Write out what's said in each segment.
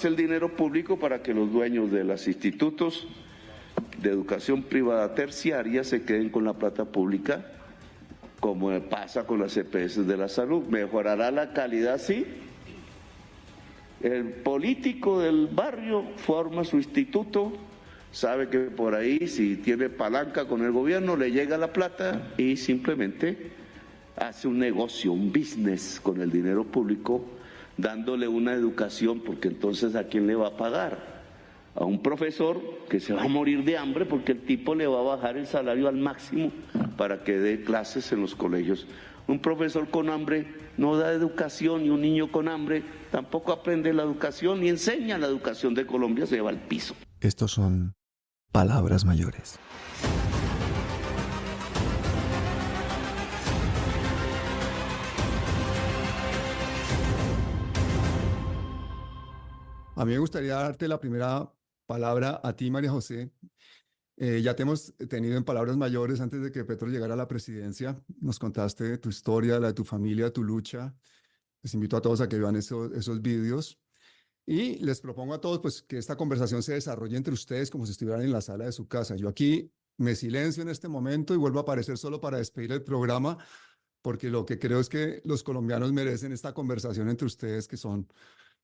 el dinero público para que los dueños de los institutos de educación privada terciaria se queden con la plata pública, como pasa con las EPS de la salud. ¿Mejorará la calidad? Sí. El político del barrio forma su instituto, sabe que por ahí, si tiene palanca con el gobierno, le llega la plata y simplemente hace un negocio, un business con el dinero público, dándole una educación, porque entonces ¿a quién le va a pagar? A un profesor que se va a morir de hambre porque el tipo le va a bajar el salario al máximo para que dé clases en los colegios. Un profesor con hambre no da educación, y un niño con hambre tampoco aprende la educación ni enseña la educación de Colombia, se va al piso. Estos son palabras mayores. A mí me gustaría darte la primera palabra a ti, María José. Ya te hemos tenido en palabras mayores antes de que Petro llegara a la presidencia. Nos contaste tu historia, la de tu familia, tu lucha. Les invito a todos a que vean esos vídeos. Y les propongo a todos pues, que esta conversación se desarrolle entre ustedes como si estuvieran en la sala de su casa. Yo aquí me silencio en este momento y vuelvo a aparecer solo para despedir el programa, porque lo que creo es que los colombianos merecen esta conversación entre ustedes, que son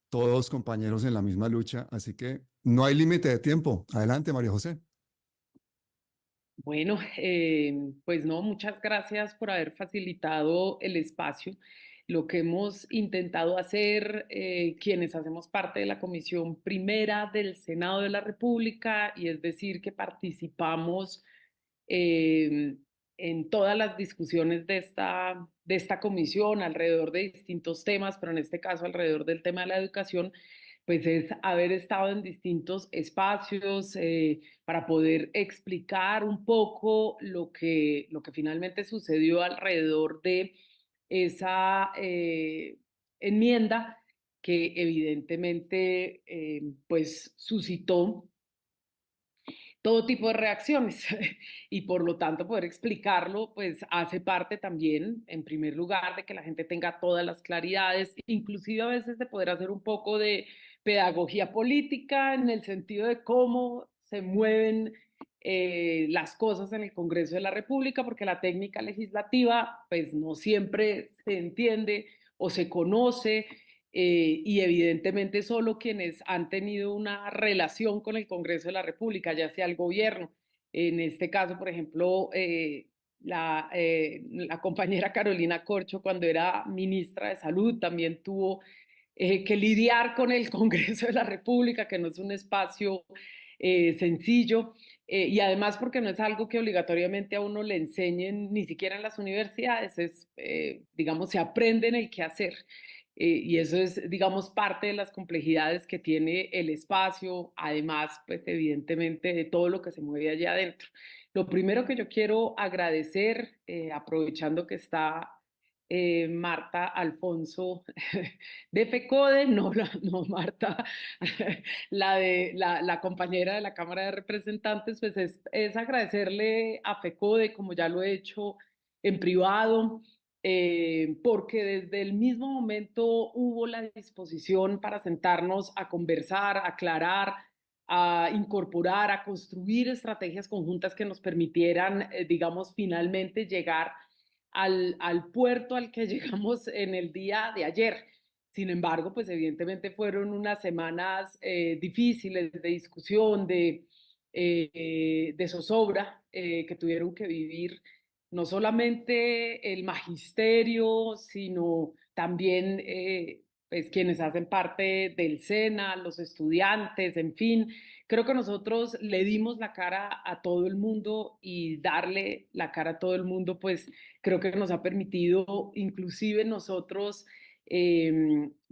todos compañeros en la misma lucha. Así que no hay límite de tiempo. Adelante, María José. Bueno, pues no, muchas gracias por haber facilitado el espacio. Lo que hemos intentado hacer quienes hacemos parte de la Comisión Primera del Senado de la República, y es decir, que participamos en todas las discusiones de esta comisión alrededor de distintos temas, pero en este caso alrededor del tema de la educación, pues es haber estado en distintos espacios para poder explicar un poco lo que finalmente sucedió alrededor de esa enmienda que evidentemente pues suscitó todo tipo de reacciones y por lo tanto poder explicarlo pues hace parte también en primer lugar de que la gente tenga todas las claridades, inclusive a veces de poder hacer un poco de pedagogía política en el sentido de cómo se mueven las cosas en el Congreso de la República, porque la técnica legislativa pues no siempre se entiende o se conoce, y evidentemente solo quienes han tenido una relación con el Congreso de la República, ya sea el gobierno, en este caso, por ejemplo, la compañera Carolina Corcho, cuando era ministra de Salud, también tuvo que lidiar con el Congreso de la República, que no es un espacio sencillo, y además porque no es algo que obligatoriamente a uno le enseñen ni siquiera en las universidades, es, digamos, se aprende en el quehacer. Y eso es, digamos, parte de las complejidades que tiene el espacio, además, pues evidentemente de todo lo que se mueve allá adentro. Lo primero que yo quiero agradecer, aprovechando que está Marta Alfonso de FECODE, no Marta, la compañera de la Cámara de Representantes, pues es agradecerle a FECODE, como ya lo he hecho en privado, porque desde el mismo momento hubo la disposición para sentarnos a conversar, a aclarar, a incorporar, a construir estrategias conjuntas que nos permitieran, digamos, finalmente llegar al puerto al que llegamos en el día de ayer. Sin embargo, pues evidentemente fueron unas semanas difíciles de discusión, de zozobra que tuvieron que vivir no solamente el magisterio, sino también pues, quienes hacen parte del SENA, los estudiantes, en fin. Creo que nosotros le dimos la cara a todo el mundo, y darle la cara a todo el mundo, pues creo que nos ha permitido inclusive nosotros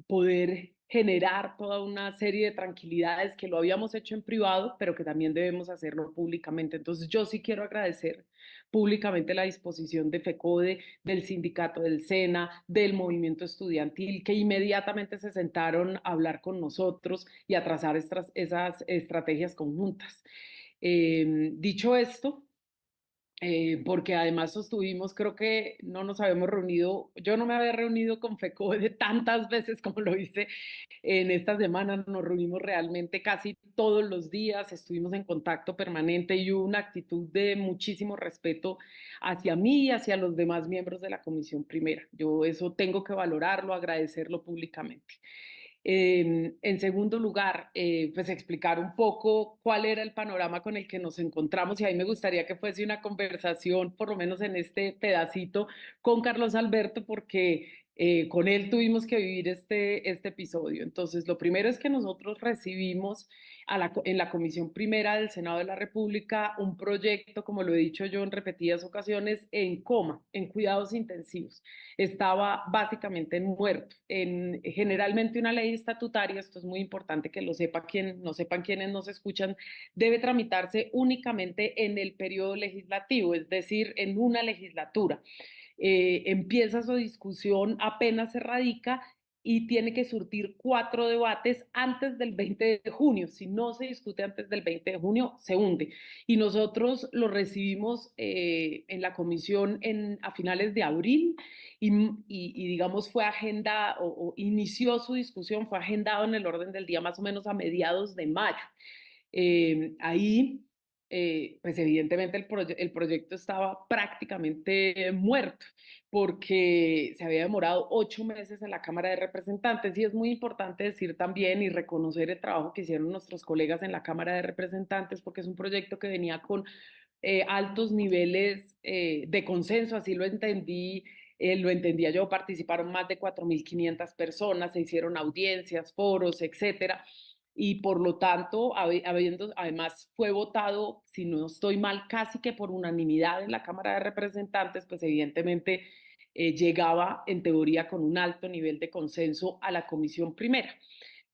poder generar toda una serie de tranquilidades que lo habíamos hecho en privado, pero que también debemos hacerlo públicamente. Entonces yo sí quiero agradecer públicamente la disposición de FECODE, del sindicato del SENA, del movimiento estudiantil, que inmediatamente se sentaron a hablar con nosotros y a trazar esas estrategias conjuntas. Dicho esto, porque además sostuvimos, creo que no nos habíamos reunido, yo no me había reunido con FECODE tantas veces como lo hice en esta semana. Nos reunimos realmente casi todos los días, estuvimos en contacto permanente y hubo una actitud de muchísimo respeto hacia mí y hacia los demás miembros de la Comisión Primera. Yo eso tengo que valorarlo, agradecerlo públicamente. En segundo lugar, pues explicar un poco cuál era el panorama con el que nos encontramos, y ahí me gustaría que fuese una conversación, por lo menos en este pedacito, con Carlos Alberto, porque con él tuvimos que vivir este episodio. Entonces, lo primero es que nosotros recibimos en la Comisión Primera del Senado de la República un proyecto, como lo he dicho yo en repetidas ocasiones, en coma, en cuidados intensivos. Estaba básicamente en muerto. Generalmente una ley estatutaria, esto es muy importante que lo sepa quien no sepan quienes nos escuchan, debe tramitarse únicamente en el periodo legislativo, es decir, en una legislatura. Empieza su discusión, apenas se radica y tiene que surtir 4 debates antes del 20 de junio. Si no se discute antes del 20 de junio, se hunde. Y nosotros lo recibimos en la comisión a finales de abril y digamos fue agenda o inició su discusión, fue agendado en el orden del día más o menos a mediados de mayo. Ahí pues evidentemente el proyecto estaba prácticamente muerto porque se había demorado 8 meses en la Cámara de Representantes, y es muy importante decir también y reconocer el trabajo que hicieron nuestros colegas en la Cámara de Representantes, porque es un proyecto que venía con altos niveles de consenso, así lo entendía yo. Participaron más de 4.500 personas, se hicieron audiencias, foros, etcétera, y por lo tanto, además fue votado, si no estoy mal, casi que por unanimidad en la Cámara de Representantes, pues evidentemente llegaba en teoría con un alto nivel de consenso a la Comisión Primera.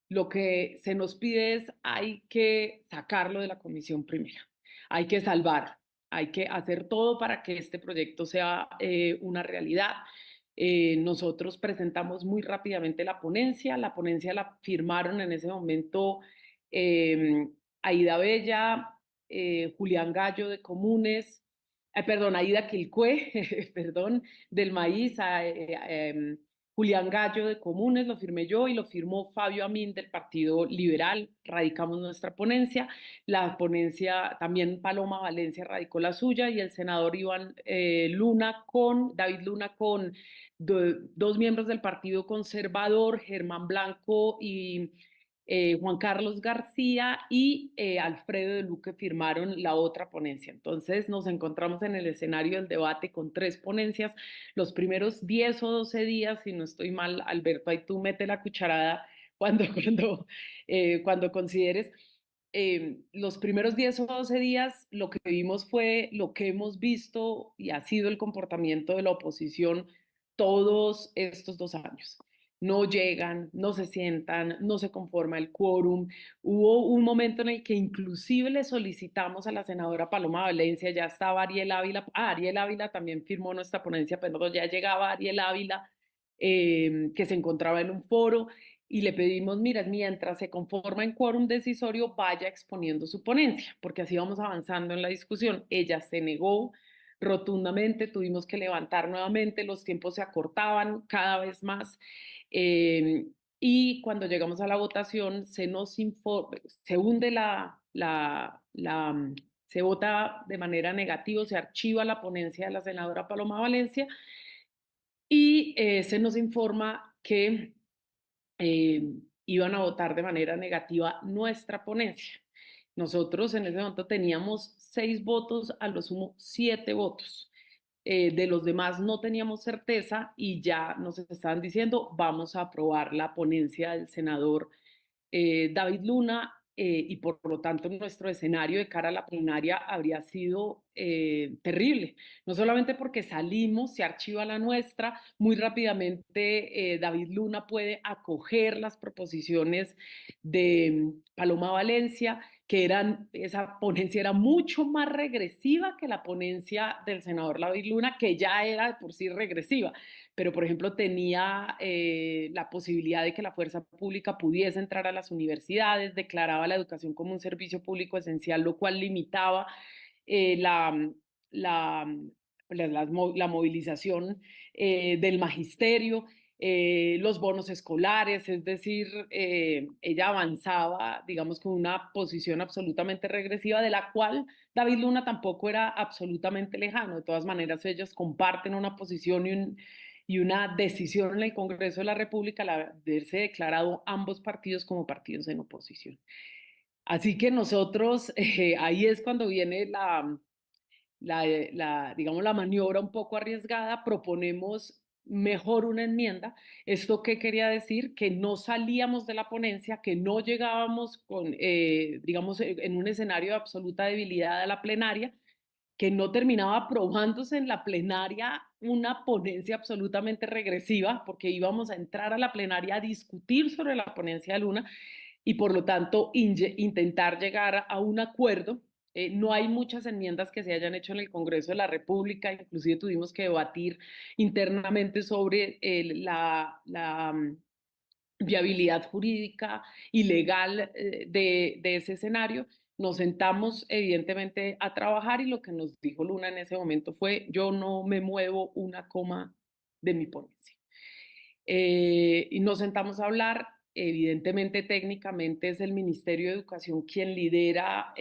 Lo que se nos pide es hay que sacarlo de la Comisión Primera, hay que salvarlo, hay que hacer todo para que este proyecto sea una realidad. Nosotros presentamos muy rápidamente la ponencia la firmaron en ese momento eh, Aida Bella, Julián Gallo de Comunes, perdón, Aida Quilcue, perdón, del Maíz, Julián Gallo de Comunes, lo firmé yo y lo firmó Fabio Amin del Partido Liberal. Radicamos nuestra ponencia. La ponencia, también Paloma Valencia radicó la suya, y el senador David Luna con 2 miembros del Partido Conservador, Germán Blanco y Juan Carlos García y Alfredo de Luque, firmaron la otra ponencia. Entonces nos encontramos en el escenario del debate con 3 ponencias. Los primeros 10 o 12 días, si no estoy mal, Alberto, ahí tú mete la cucharada cuando consideres. Los primeros 10 o 12 días lo que vimos fue lo que hemos visto y ha sido el comportamiento de la oposición todos estos 2 años. No llegan, no se sientan, no se conforma el quórum. Hubo un momento en el que inclusive le solicitamos a la senadora Paloma Valencia, ya estaba Ariel Ávila, Ariel Ávila también firmó nuestra ponencia, pero ya llegaba Ariel Ávila, que se encontraba en un foro, y le pedimos, mira, mientras se conforma en quórum decisorio, vaya exponiendo su ponencia, porque así vamos avanzando en la discusión. Ella se negó rotundamente, tuvimos que levantar nuevamente, los tiempos se acortaban cada vez más. Eh, y cuando llegamos a la votación, se hunde se vota de manera negativa, se archiva la ponencia de la senadora Paloma Valencia, y se nos informa que iban a votar de manera negativa nuestra ponencia. Nosotros en ese momento teníamos 6 votos, a lo sumo 7 votos. De los demás no teníamos certeza y ya nos estaban diciendo vamos a aprobar la ponencia del senador David Luna, y por lo tanto nuestro escenario de cara a la plenaria habría sido terrible, no solamente porque salimos, se archiva la nuestra, muy rápidamente David Luna puede acoger las proposiciones de Paloma Valencia, esa ponencia era mucho más regresiva que la ponencia del senador David Luna, que ya era de por sí regresiva, pero por ejemplo tenía la posibilidad de que la fuerza pública pudiese entrar a las universidades, declaraba la educación como un servicio público esencial, lo cual limitaba la la movilización del magisterio, los bonos escolares, es decir, ella avanzaba, digamos, con una posición absolutamente regresiva, de la cual David Luna tampoco era absolutamente lejano. De todas maneras, ellos comparten una posición y una decisión en el Congreso de la República al haberse declarado ambos partidos como partidos en oposición. Así que nosotros, ahí es cuando viene digamos, la maniobra un poco arriesgada, proponemos mejor una enmienda. ¿Esto qué quería decir? Que no salíamos de la ponencia, que no llegábamos con, digamos, en un escenario de absoluta debilidad a la plenaria, que no terminaba aprobándose en la plenaria una ponencia absolutamente regresiva, porque íbamos a entrar a la plenaria a discutir sobre la ponencia de Luna y por lo tanto intentar llegar a un acuerdo. No hay muchas enmiendas que se hayan hecho en el Congreso de la República, inclusive tuvimos que debatir internamente sobre viabilidad jurídica y legal de ese escenario. Nos sentamos evidentemente a trabajar y lo que nos dijo Luna en ese momento fue: yo no me muevo una coma de mi ponencia. Y nos sentamos a hablar. Evidentemente, técnicamente es el Ministerio de Educación quien lidera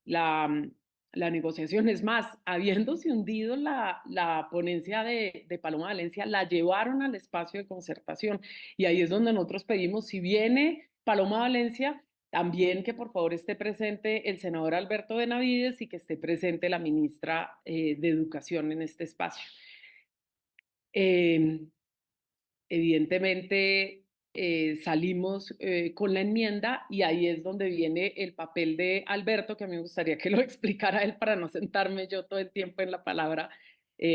la, la negociación. Es más, habiéndose hundido la ponencia de Paloma Valencia, la llevaron al espacio de concertación. Y ahí es donde nosotros pedimos, si viene Paloma Valencia, también que por favor esté presente el senador Alberto Benavides y que esté presente la ministra de Educación en este espacio. Evidentemente salimos con la enmienda y ahí es donde viene el papel de Alberto, que a mí me gustaría que lo explicara él para no sentarme yo todo el tiempo en la palabra.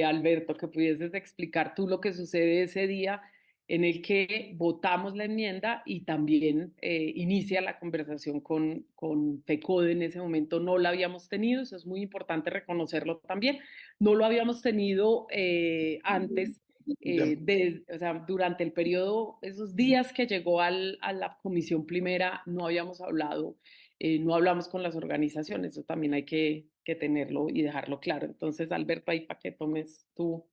Alberto, que pudieses explicar tú lo que sucede ese día en el que votamos la enmienda y también inicia la conversación con FECODE. En ese momento no la habíamos tenido, eso es muy importante reconocerlo también. No lo habíamos tenido antes. O sea, durante el periodo, esos días que llegó a la comisión primera, no habíamos hablado, no hablamos con las organizaciones, eso también hay que tenerlo y dejarlo claro. Entonces, Alberto, ahí para que tomes tú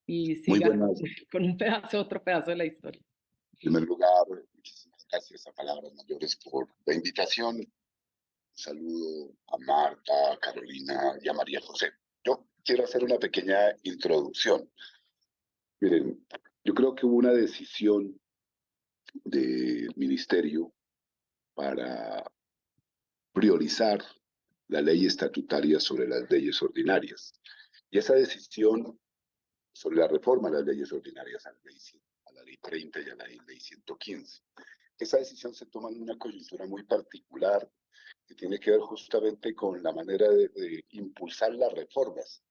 y Muy sigas buenas. con un pedazo, otro pedazo de la historia. En primer lugar, muchísimas gracias a Palabras Mayores por la invitación. Un saludo a Marta, a Carolina y a María José. Yo quiero hacer una pequeña introducción. Miren, yo creo que hubo una decisión del ministerio para priorizar la ley estatutaria sobre las leyes ordinarias. Y esa decisión sobre la reforma de las leyes ordinarias a la ley 30 y a la ley 115. Esa decisión se toma en una coyuntura muy particular que tiene que ver justamente con la manera de impulsar las reformas.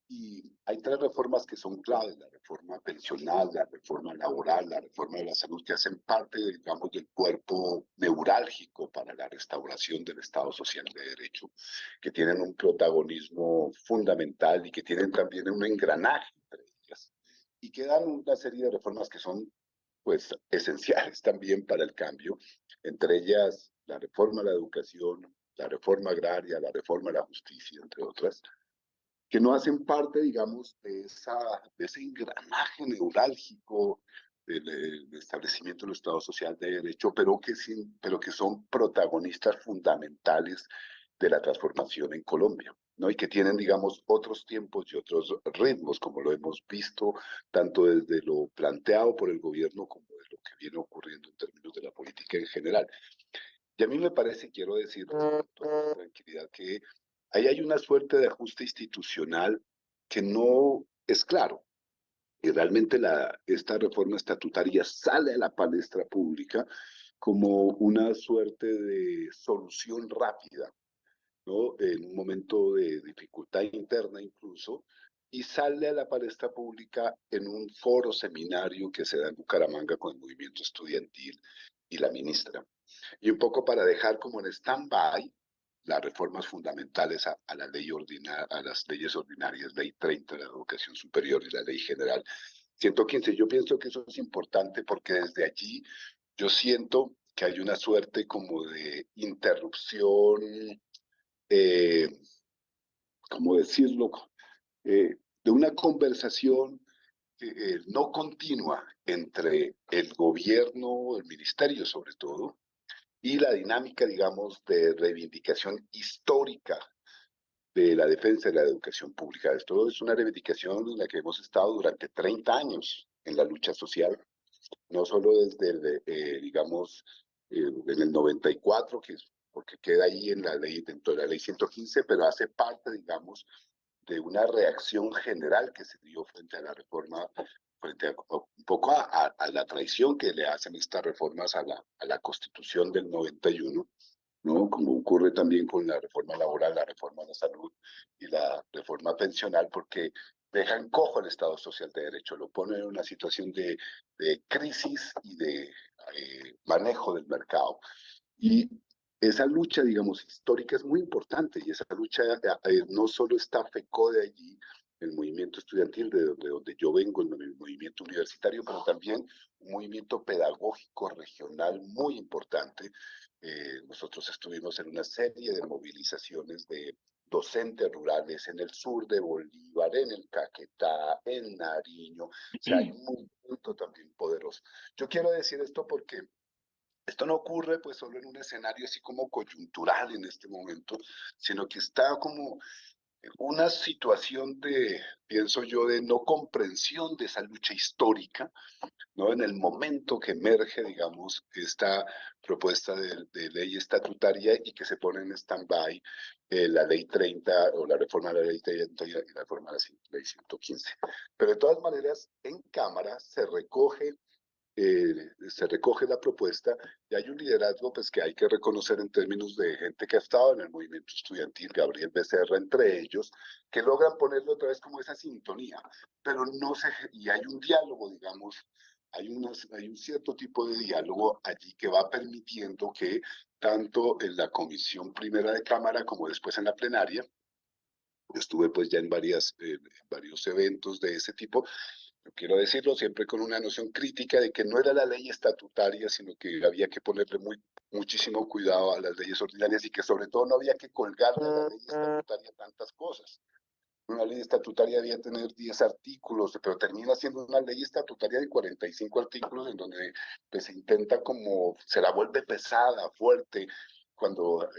Y hay tres reformas que son claves: la reforma pensional, la reforma laboral, la reforma de la salud, que hacen parte, digamos, del cuerpo neurálgico para la restauración del Estado Social de Derecho, que tienen un protagonismo fundamental y que tienen también un engranaje entre ellas, y que dan una serie de reformas que son, pues, esenciales también para el cambio, entre ellas la reforma de la educación, la reforma agraria, la reforma de la justicia, entre otras, que no hacen parte, digamos, de ese engranaje neurálgico del establecimiento del Estado Social de Derecho, pero que son protagonistas fundamentales de la transformación en Colombia, ¿no? Y que tienen, digamos, otros tiempos y otros ritmos, como lo hemos visto, tanto desde lo planteado por el gobierno como de lo que viene ocurriendo en términos de la política en general. Y a mí me parece, quiero decir con toda tranquilidad, que ahí hay una suerte de ajuste institucional que no es claro. Y realmente esta reforma estatutaria sale a la palestra pública como una suerte de solución rápida, ¿no? En un momento de dificultad interna incluso, y sale a la palestra pública en un foro seminario que se da en Bucaramanga con el movimiento estudiantil y la ministra. Y un poco para dejar como en stand-by las reformas fundamentales a la ley a las leyes ordinarias, ley 30 de la educación superior y la ley general 115. Yo pienso que eso es importante porque desde allí yo siento que hay una suerte como de interrupción, eh, ¿cómo decirlo? De una conversación no continua entre el gobierno, el ministerio sobre todo, y la dinámica, digamos, de reivindicación histórica de la defensa de la educación pública. Esto es una reivindicación en la que hemos estado durante 30 años en la lucha social, no solo desde, digamos, en el 94, que es porque queda ahí en la ley, dentro de la ley 115, pero hace parte, digamos, de una reacción general que se dio frente a la reforma, frente a un poco a la traición que le hacen estas reformas a la Constitución del 91, ¿no? Como ocurre también con la reforma laboral, la reforma de la salud y la reforma pensional, porque dejan cojo el Estado Social de Derecho, lo ponen en una situación de crisis y de manejo del mercado. Y esa lucha, digamos, histórica es muy importante, y esa lucha no solo está FECODE allí, el movimiento estudiantil de donde yo vengo, el movimiento universitario, pero también un movimiento pedagógico regional muy importante. Nosotros estuvimos en una serie de movilizaciones de docentes rurales en el sur de Bolívar, en el Caquetá, en Nariño. O sea, hay un movimiento también poderoso. Yo quiero decir esto porque esto no ocurre pues solo en un escenario así como coyuntural en este momento, sino que está como una situación de, pienso yo, de no comprensión de esa lucha histórica, ¿no? En el momento que emerge, digamos, esta propuesta de ley estatutaria y que se pone en stand-by la ley 30 o la reforma de la ley 30 y la reforma de la ley 115. Pero de todas maneras, en Cámara se recoge la propuesta y hay un liderazgo pues que hay que reconocer en términos de gente que ha estado en el movimiento estudiantil, Gabriel Becerra entre ellos, que logran ponerlo otra vez como esa sintonía, pero no se, y hay un diálogo, digamos, hay un cierto tipo de diálogo allí que va permitiendo que tanto en la comisión primera de Cámara como después en la plenaria, yo estuve pues ya en varios eventos de ese tipo. Yo quiero decirlo siempre con una noción crítica de que no era la ley estatutaria, sino que había que ponerle muchísimo cuidado a las leyes ordinarias y que sobre todo no había que colgarle a la ley estatutaria tantas cosas. Una ley estatutaria debía tener 10 artículos, pero termina siendo una ley estatutaria de 45 artículos en donde pues, se intenta como, se la vuelve pesada, fuerte, cuando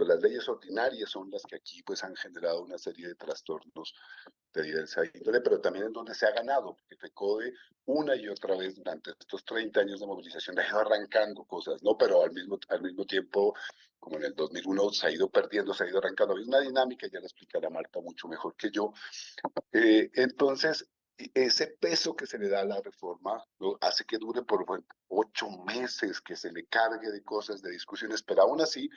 las leyes ordinarias son las que aquí pues han generado una serie de trastornos de diversa índole, pero también en donde se ha ganado, porque FECODE una y otra vez durante estos 30 años de movilización ha ido arrancando cosas, ¿no? Pero al mismo tiempo, como en el 2001, se ha ido perdiendo, se ha ido arrancando. Hay una dinámica, ya la explicará Marta mucho mejor que yo. Entonces, ese peso que se le da a la reforma, ¿no? Hace que dure por 8 meses, que se le cargue de cosas, de discusiones, pero aún así,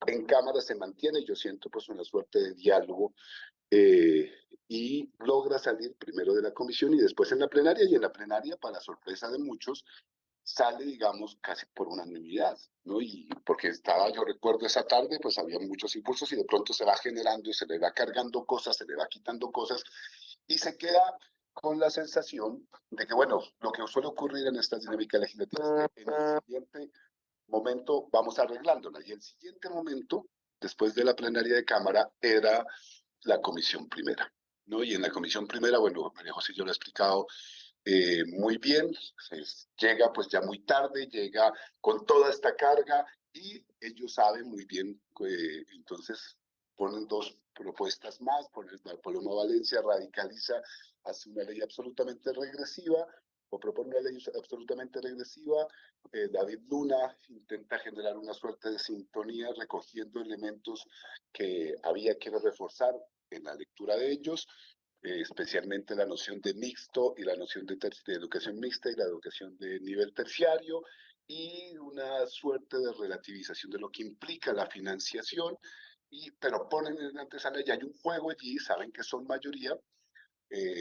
en Cámara se mantiene, yo siento pues una suerte de diálogo y logra salir primero de la comisión y después en la plenaria, y en la plenaria, para sorpresa de muchos, sale, digamos, casi por unanimidad, ¿no? Y porque estaba, yo recuerdo esa tarde, pues había muchos impulsos y de pronto se va generando y se le va cargando cosas, se le va quitando cosas y se queda con la sensación de que, bueno, lo que suele ocurrir en estas dinámicas legislativas, en el siguiente momento vamos arreglándola y el siguiente momento, después de la plenaria de Cámara, era la comisión primera, ¿no? Y en la comisión primera, bueno, María José yo lo he explicado muy bien, llega pues ya muy tarde, llega con toda esta carga y ellos saben muy bien, entonces ponen dos propuestas más, Paloma Valencia radicaliza, hace una ley absolutamente regresiva, o propone una ley absolutamente regresiva, David Luna intenta generar una suerte de sintonía recogiendo elementos que había que reforzar en la lectura de ellos, especialmente la noción de mixto y la noción de educación mixta y la educación de nivel terciario, y una suerte de relativización de lo que implica la financiación, pero ponen en antesala, y hay un juego allí, saben que son mayoría,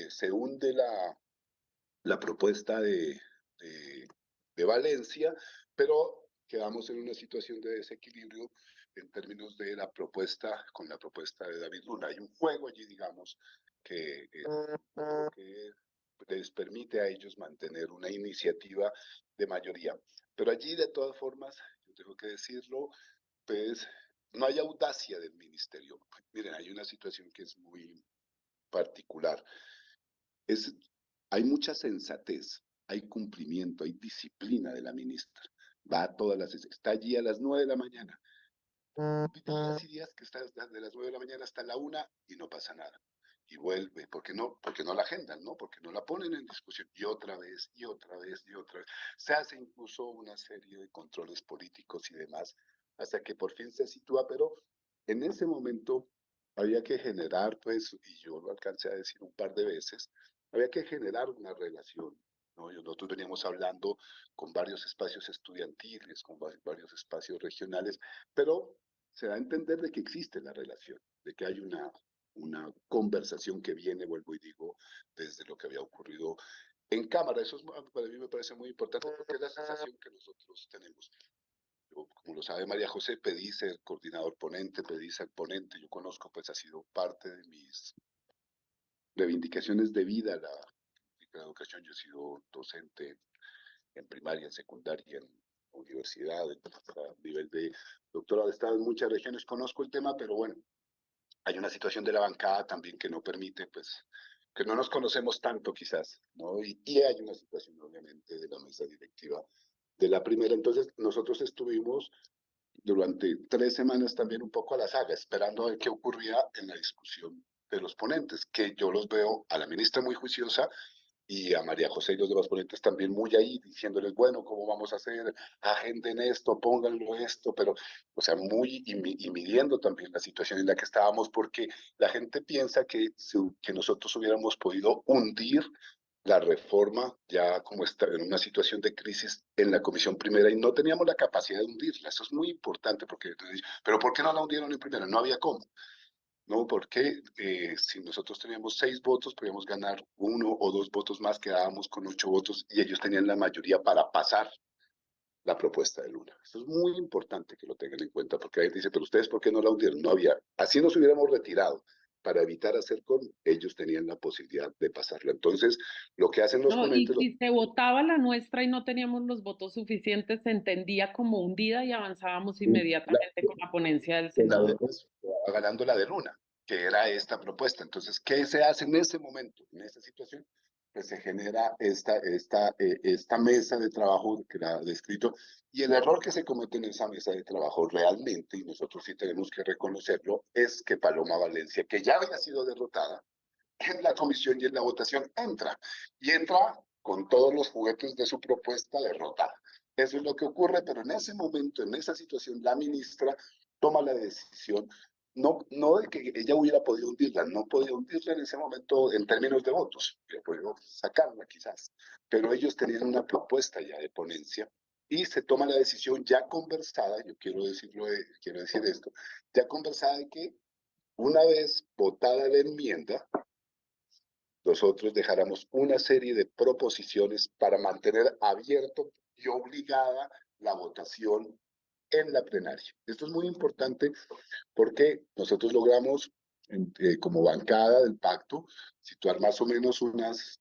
se hunde la propuesta de Valencia, pero quedamos en una situación de desequilibrio en términos de la propuesta con la propuesta de David Luna. Hay un juego allí, digamos, que les permite a ellos mantener una iniciativa de mayoría. Pero allí, de todas formas, yo tengo que decirlo, pues no hay audacia del ministerio. Miren, hay una situación que es muy particular. Hay mucha sensatez, hay cumplimiento, hay disciplina de la ministra. Va a todas las... Está allí a las 9 de la mañana. Días y días que está de las 9 de la mañana hasta la 1 y no pasa nada. Y vuelve, porque no la agendan, ¿no? Porque no la ponen en discusión. Y otra vez, y otra vez, y otra vez. Se hace incluso una serie de controles políticos y demás, hasta que por fin se sitúa, pero en ese momento había que generar, pues, y yo lo alcancé a decir un par de veces, había que generar una relación, ¿no? Nosotros veníamos hablando con varios espacios estudiantiles, con varios espacios regionales, pero se da a entender de que existe la relación, de que hay una conversación que viene, vuelvo y digo, desde lo que había ocurrido en cámara. Eso para mí me parece muy importante porque es la sensación que nosotros tenemos. Yo, como lo sabe María José, pedí ser coordinador ponente, pedí ser ponente. Yo conozco, pues ha sido parte de mis reivindicaciones de vida la educación. Yo he sido docente en primaria, en secundaria, en universidad, a nivel de doctorado. He estado en muchas regiones, conozco el tema, pero bueno, hay una situación de la bancada también que no permite, pues, que no nos conocemos tanto quizás, ¿no? Y hay una situación, obviamente, de la mesa directiva de la primera. Entonces, nosotros estuvimos durante 3 semanas también un poco a la saga, esperando a ver qué ocurría en la discusión de los ponentes, que yo los veo a la ministra muy juiciosa y a María José y los demás ponentes también muy ahí, diciéndoles, bueno, ¿cómo vamos a hacer? Agenden esto, pónganlo esto, pero, o sea, muy, y midiendo también la situación en la que estábamos, porque la gente piensa que nosotros hubiéramos podido hundir la reforma ya como está en una situación de crisis en la Comisión Primera y no teníamos la capacidad de hundirla. Eso es muy importante porque, pero ¿por qué no la hundieron en primera? No había cómo. No, porque si nosotros teníamos 6 votos, podíamos ganar 1 o 2 votos más, quedábamos con 8 votos y ellos tenían la mayoría para pasar la propuesta de Luna. Esto es muy importante que lo tengan en cuenta, porque ahí dice, pero ustedes, ¿por qué no la hundieron? No había, así nos hubiéramos retirado. Para evitar hacer con, ellos tenían la posibilidad de pasarla. Entonces, lo que hacen los No, y ponentes... si se votaba la nuestra y no teníamos los votos suficientes, se entendía como hundida y avanzábamos inmediatamente con la ponencia del Senado. Ganando la de Luna, que era esta propuesta. Entonces, ¿qué se hace en ese momento, en esa situación? Pues se genera esta mesa de trabajo que la he descrito, y el error que se comete en esa mesa de trabajo realmente, y nosotros sí tenemos que reconocerlo, es que Paloma Valencia, que ya había sido derrotada en la comisión y en la votación, y entra con todos los juguetes de su propuesta derrotada. Eso es lo que ocurre, pero en ese momento, en esa situación, la ministra toma la decisión, no de que ella hubiera podido hundirla, no podía hundirla en ese momento en términos de votos, hubiera podido sacarla quizás, pero ellos tenían una propuesta ya de ponencia y se toma la decisión ya conversada, yo quiero decir esto, ya conversada de que una vez votada la enmienda, nosotros dejáramos una serie de proposiciones para mantener abierto y obligada la votación en la plenaria. Esto es muy importante porque nosotros logramos, como bancada del pacto, situar más o menos unas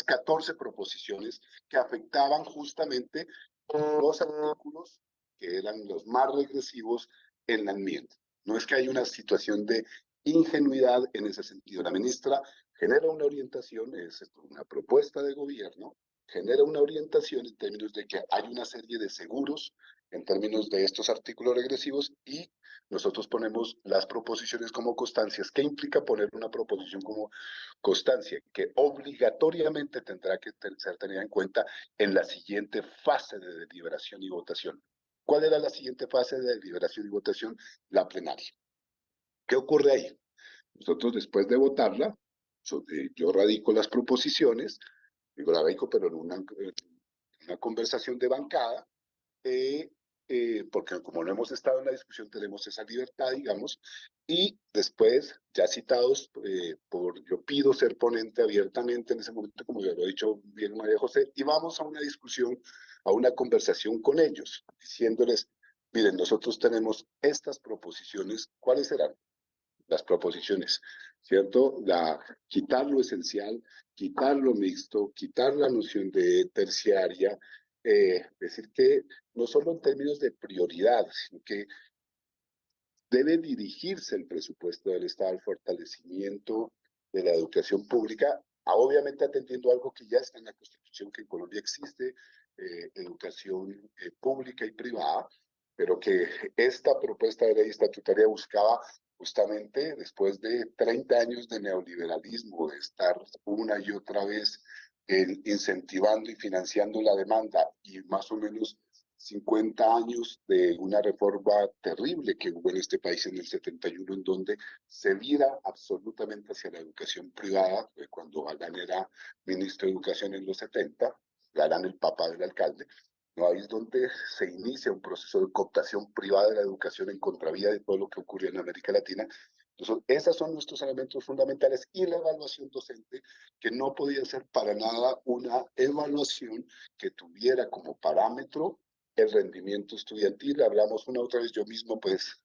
14 proposiciones que afectaban justamente los artículos que eran los más regresivos en la enmienda. No es que haya una situación de ingenuidad en ese sentido. La ministra genera una orientación, es una propuesta de gobierno, genera una orientación en términos de que hay una serie de seguros en términos de estos artículos regresivos y nosotros ponemos las proposiciones como constancias. ¿Qué implica poner una proposición como constancia? Que obligatoriamente tendrá que ser tenida en cuenta en la siguiente fase de deliberación y votación. ¿Cuál era la siguiente fase de deliberación y votación? La plenaria. ¿Qué ocurre ahí? Nosotros después de votarla, yo radico las proposiciones, digo la radico, pero en una conversación de bancada, porque como no hemos estado en la discusión tenemos esa libertad, digamos, y después, ya citados, yo pido ser ponente abiertamente en ese momento, como ya lo ha dicho bien María José, y vamos a una discusión, a una conversación con ellos, diciéndoles, miren, nosotros tenemos estas proposiciones, ¿cuáles serán? Las proposiciones, ¿cierto? Quitar lo esencial, quitar lo mixto, quitar la noción de terciaria, decir que no solo en términos de prioridad, sino que debe dirigirse el presupuesto del Estado al fortalecimiento de la educación pública, obviamente atendiendo algo que ya está en la Constitución, que en Colombia existe educación pública y privada, pero que esta propuesta de ley estatutaria buscaba justamente, después de 30 años de neoliberalismo, de estar una y otra vez incentivando y financiando la demanda, y más o menos 50 años de una reforma terrible que hubo en este país en el 71, en donde se vira absolutamente hacia la educación privada, cuando Galán era ministro de Educación en los 70, Galán el papá del alcalde, ¿no? Ahí es donde se inicia un proceso de cooptación privada de la educación en contravía de todo lo que ocurrió en América Latina. Entonces, esos son nuestros elementos fundamentales, y la evaluación docente, que no podía ser para nada una evaluación que tuviera como parámetro el rendimiento estudiantil. Hablamos una otra vez, yo mismo pues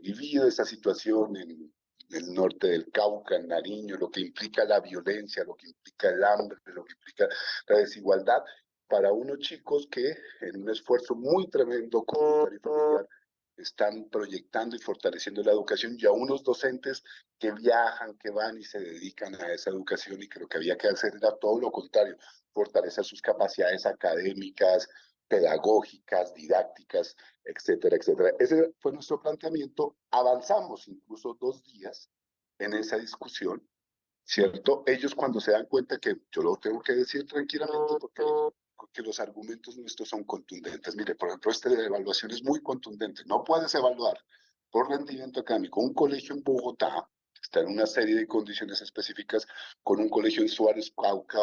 vivido esa situación en el norte del Cauca, en Nariño, lo que implica la violencia, lo que implica el hambre, lo que implica la desigualdad, para unos chicos que en un esfuerzo muy tremendo comunitario y familiar están proyectando y fortaleciendo la educación, y a unos docentes que viajan, que van y se dedican a esa educación, y que lo que había que hacer era todo lo contrario, fortalecer sus capacidades académicas, pedagógicas, didácticas, etcétera, etcétera. Ese fue nuestro planteamiento. Avanzamos incluso 2 días en esa discusión, ¿cierto? Ellos, cuando se dan cuenta, que yo lo tengo que decir tranquilamente porque los argumentos nuestros son contundentes. Mire, por ejemplo, de evaluación es muy contundente. No puedes evaluar por rendimiento académico un colegio en Bogotá, que está en una serie de condiciones específicas, con un colegio en Suárez, Cauca,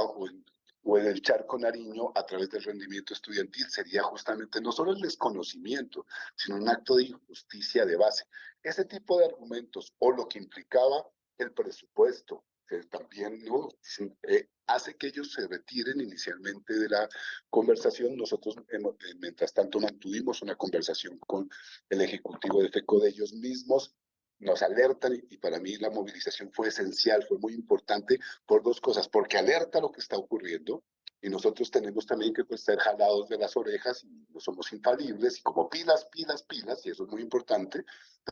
o en el Charco Nariño, a través del rendimiento estudiantil. Sería justamente no solo el desconocimiento, sino un acto de injusticia de base. Ese tipo de argumentos, o lo que implicaba el presupuesto, que también, ¿no?, hace que ellos se retiren inicialmente de la conversación. Nosotros, mientras tanto, mantuvimos una conversación con el ejecutivo de FECO, de ellos mismos nos alertan, y para mí la movilización fue esencial, fue muy importante por 2 cosas, porque alerta lo que está ocurriendo, y nosotros tenemos también que ser jalados de las orejas, y no somos infalibles, y como pilas, pilas, pilas, y eso es muy importante.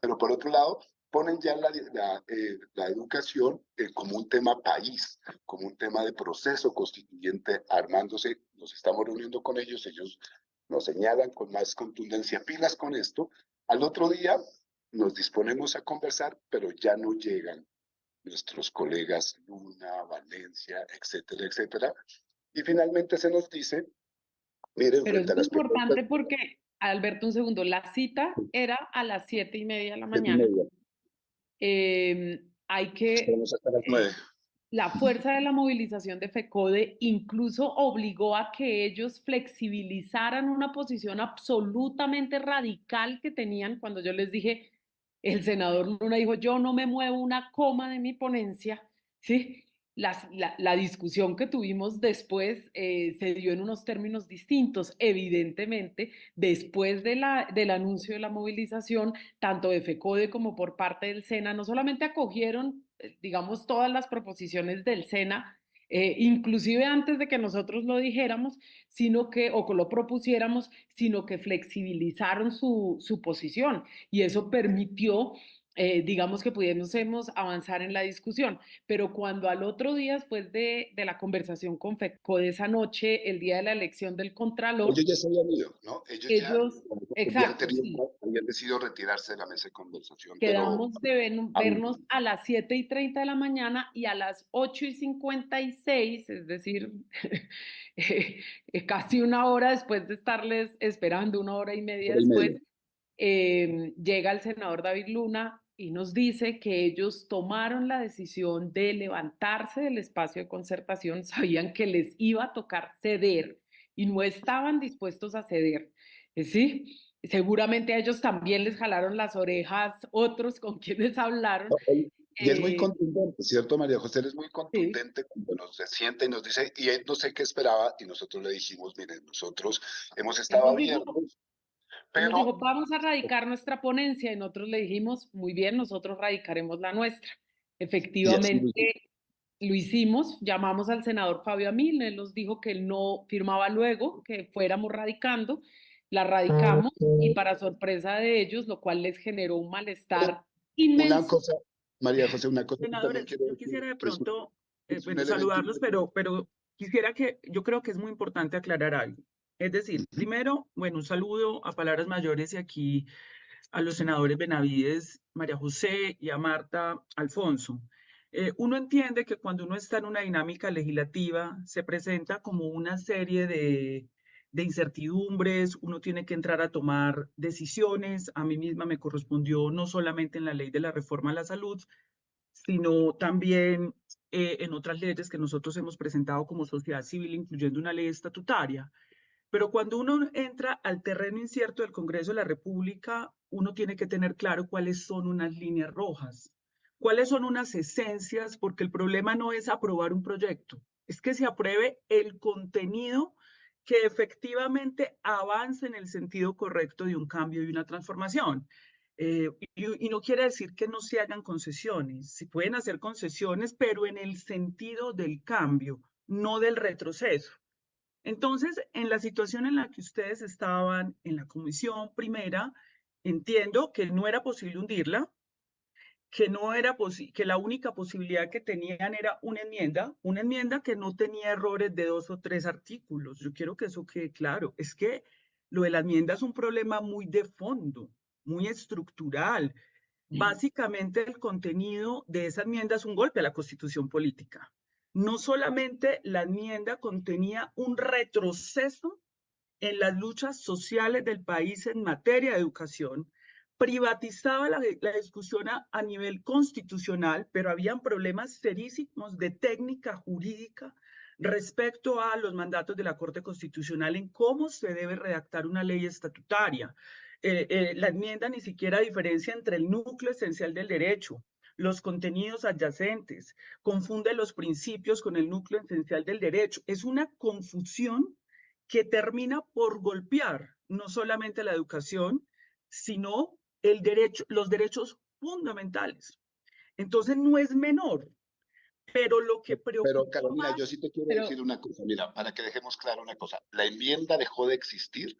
Pero por otro lado, ponen ya la educación como un tema país, como un tema de proceso constituyente armándose. Nos estamos reuniendo con ellos, ellos nos señalan con más contundencia: pilas con esto. Al otro día nos disponemos a conversar, pero ya no llegan nuestros colegas Luna, Valencia, etcétera, etcétera. Y finalmente se nos dice, miren, Pero es frente a muy las propuestas, importante porque, Alberto, un segundo, la cita era a las 7:30 de la 7:30, mañana. Hay que, esperamos hasta las 9. la fuerza de la movilización de FECODE incluso obligó a que ellos flexibilizaran una posición absolutamente radical que tenían cuando yo les dije, el senador Luna dijo, yo no me muevo una coma de mi ponencia, ¿sí? La discusión que tuvimos después se dio en unos términos distintos. Evidentemente, después del anuncio de la movilización, tanto de FECODE como por parte del SENA, no solamente acogieron, digamos, todas las proposiciones del SENA, inclusive antes de que nosotros lo dijéramos, sino que, o que lo propusiéramos, sino que flexibilizaron su posición, y eso permitió digamos que pudiésemos avanzar en la discusión. Pero cuando al otro día, después de la conversación con FECO de esa noche, el día de la elección del Contralor, Ellos ya se habían ido, ¿no? Ellos ya ellos, el día exacto, anterior sí, habían decidido retirarse de la mesa de conversación, pero quedamos de vernos a las 7:30 de la mañana, y a las 8:56, es decir, casi una hora después de estarles esperando, una hora y media por el medio. después, llega el senador David Luna y nos dice que ellos tomaron la decisión de levantarse del espacio de concertación, sabían que les iba a tocar ceder y no estaban dispuestos a ceder, ¿sí? Seguramente a ellos también les jalaron las orejas otros con quienes hablaron. Y es muy Eh, contundente, ¿cierto, María José? Él es muy sí, contundente cuando nos se siente y nos dice, y él no sé qué esperaba, y nosotros le dijimos, miren, nosotros hemos él estado nos dijo, abiertos, él nos dijo, pero vamos a radicar nuestra ponencia, y nosotros le dijimos, muy bien, nosotros radicaremos la nuestra. y así lo hicimos. Efectivamente, lo hicimos, llamamos al senador Fabio Amil, él nos dijo que él no firmaba luego, que fuéramos radicando, la radicamos y para sorpresa de ellos, lo cual les generó un malestar inmenso. Una cosa, María José, una cosa que también Senadores, quiero yo quisiera de decir, que es pronto, un bueno, elemento saludarlos, importante. pero quisiera yo creo que es muy importante aclarar algo. Es decir, primero, bueno, un saludo a Palabras Mayores y aquí a los senadores Benavides, María José y a Marta Alfonso. Uno entiende que cuando uno está en una dinámica legislativa se presenta como una serie de incertidumbres, uno tiene que entrar a tomar decisiones. A mí misma me correspondió no solamente en la ley de la reforma a la salud, sino también en otras leyes que nosotros hemos presentado como sociedad civil, incluyendo una ley estatutaria. Pero cuando uno entra al terreno incierto del Congreso de la República, uno tiene que tener claro cuáles son unas líneas rojas, cuáles son unas esencias, porque el problema no es aprobar un proyecto, es que se apruebe el contenido que efectivamente avance en el sentido correcto de un cambio y una transformación. Y no quiere decir que no se hagan concesiones, se pueden hacer concesiones, pero en el sentido del cambio, no del retroceso. Entonces, en la situación en la que ustedes estaban en la comisión primera, entiendo que no era posible hundirla, que no era que la única posibilidad que tenían era una enmienda que no tenía errores de 2 o 3 artículos. Yo quiero que eso quede claro. Es que lo de la enmienda es un problema muy de fondo, muy estructural. Básicamente el contenido de esa enmienda es un golpe a la Constitución política. No solamente la enmienda contenía un retroceso en las luchas sociales del país en materia de educación, privatizaba la discusión a nivel constitucional, pero habían problemas serísimos de técnica jurídica respecto a los mandatos de la Corte Constitucional en cómo se debe redactar una ley estatutaria. La enmienda ni siquiera diferencia entre el núcleo esencial del derecho, los contenidos adyacentes, confunde los principios con el núcleo esencial del derecho. Es una confusión que termina por golpear no solamente la educación, sino los derechos fundamentales. Entonces no es menor, pero lo que Pero preocupa Carolina, más, yo sí te quiero decir una cosa. Mira, para que dejemos claro una cosa. La enmienda dejó de existir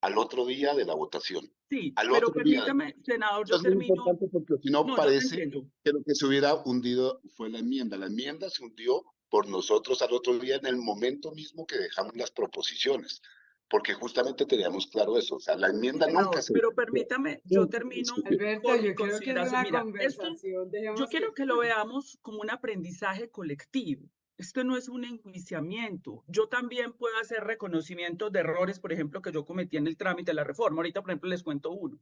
al otro día de la votación. sí, Al pero otro día. permítame, senador, Eso yo es muy termino. importante porque si no No, yo te parece entiendo. que lo que se hubiera hundido fue la enmienda. La enmienda se hundió por nosotros al otro día en el momento mismo que dejamos las proposiciones, porque justamente teníamos claro eso. O sea, la enmienda nunca Senador, se pero discutió. permítame, yo Nunca se termino discutió. Alberto, con mi yo creo que es consideración. una Mira, esto conversación, yo dejemos quiero que... que lo veamos como un aprendizaje colectivo. Esto no es un enjuiciamiento. Yo también puedo hacer reconocimientos de errores, por ejemplo, que yo cometí en el trámite de la reforma. Ahorita, por ejemplo, les cuento uno.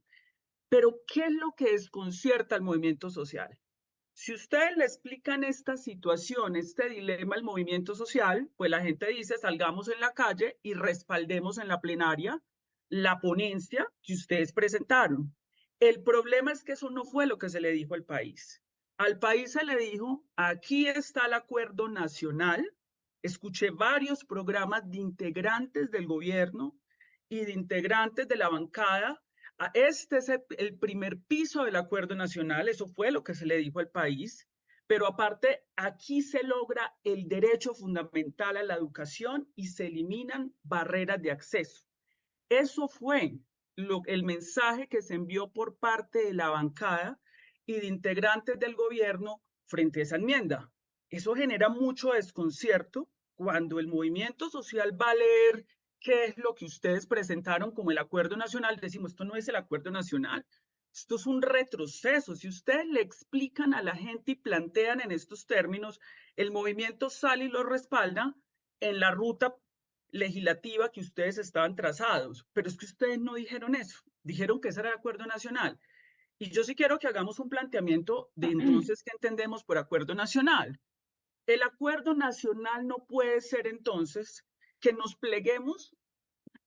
Pero, ¿qué es lo que desconcierta al movimiento social? Si ustedes le explican esta situación, este dilema al movimiento social, pues la gente dice, salgamos en la calle y respaldemos en la plenaria la ponencia que ustedes presentaron. El problema es que eso no fue lo que se le dijo al país. Al país se le dijo, aquí está el acuerdo nacional. Escuché varios programas de integrantes del gobierno y de integrantes de la bancada. Este es el primer piso del acuerdo nacional, eso fue lo que se le dijo al país, pero aparte aquí se logra el derecho fundamental a la educación y se eliminan barreras de acceso. Eso fue el mensaje que se envió por parte de la bancada y de integrantes del gobierno frente a esa enmienda. Eso genera mucho desconcierto cuando el movimiento social va a leer qué es lo que ustedes presentaron como el acuerdo nacional. Decimos, esto no es el acuerdo nacional, esto es un retroceso. Si ustedes le explican a la gente y plantean en estos términos, el movimiento sale y lo respalda en la ruta legislativa que ustedes estaban trazados, pero es que ustedes no dijeron eso, dijeron que ese era el acuerdo nacional. Y yo sí quiero que hagamos un planteamiento de entonces qué entendemos por acuerdo nacional. El acuerdo nacional no puede ser entonces que nos pleguemos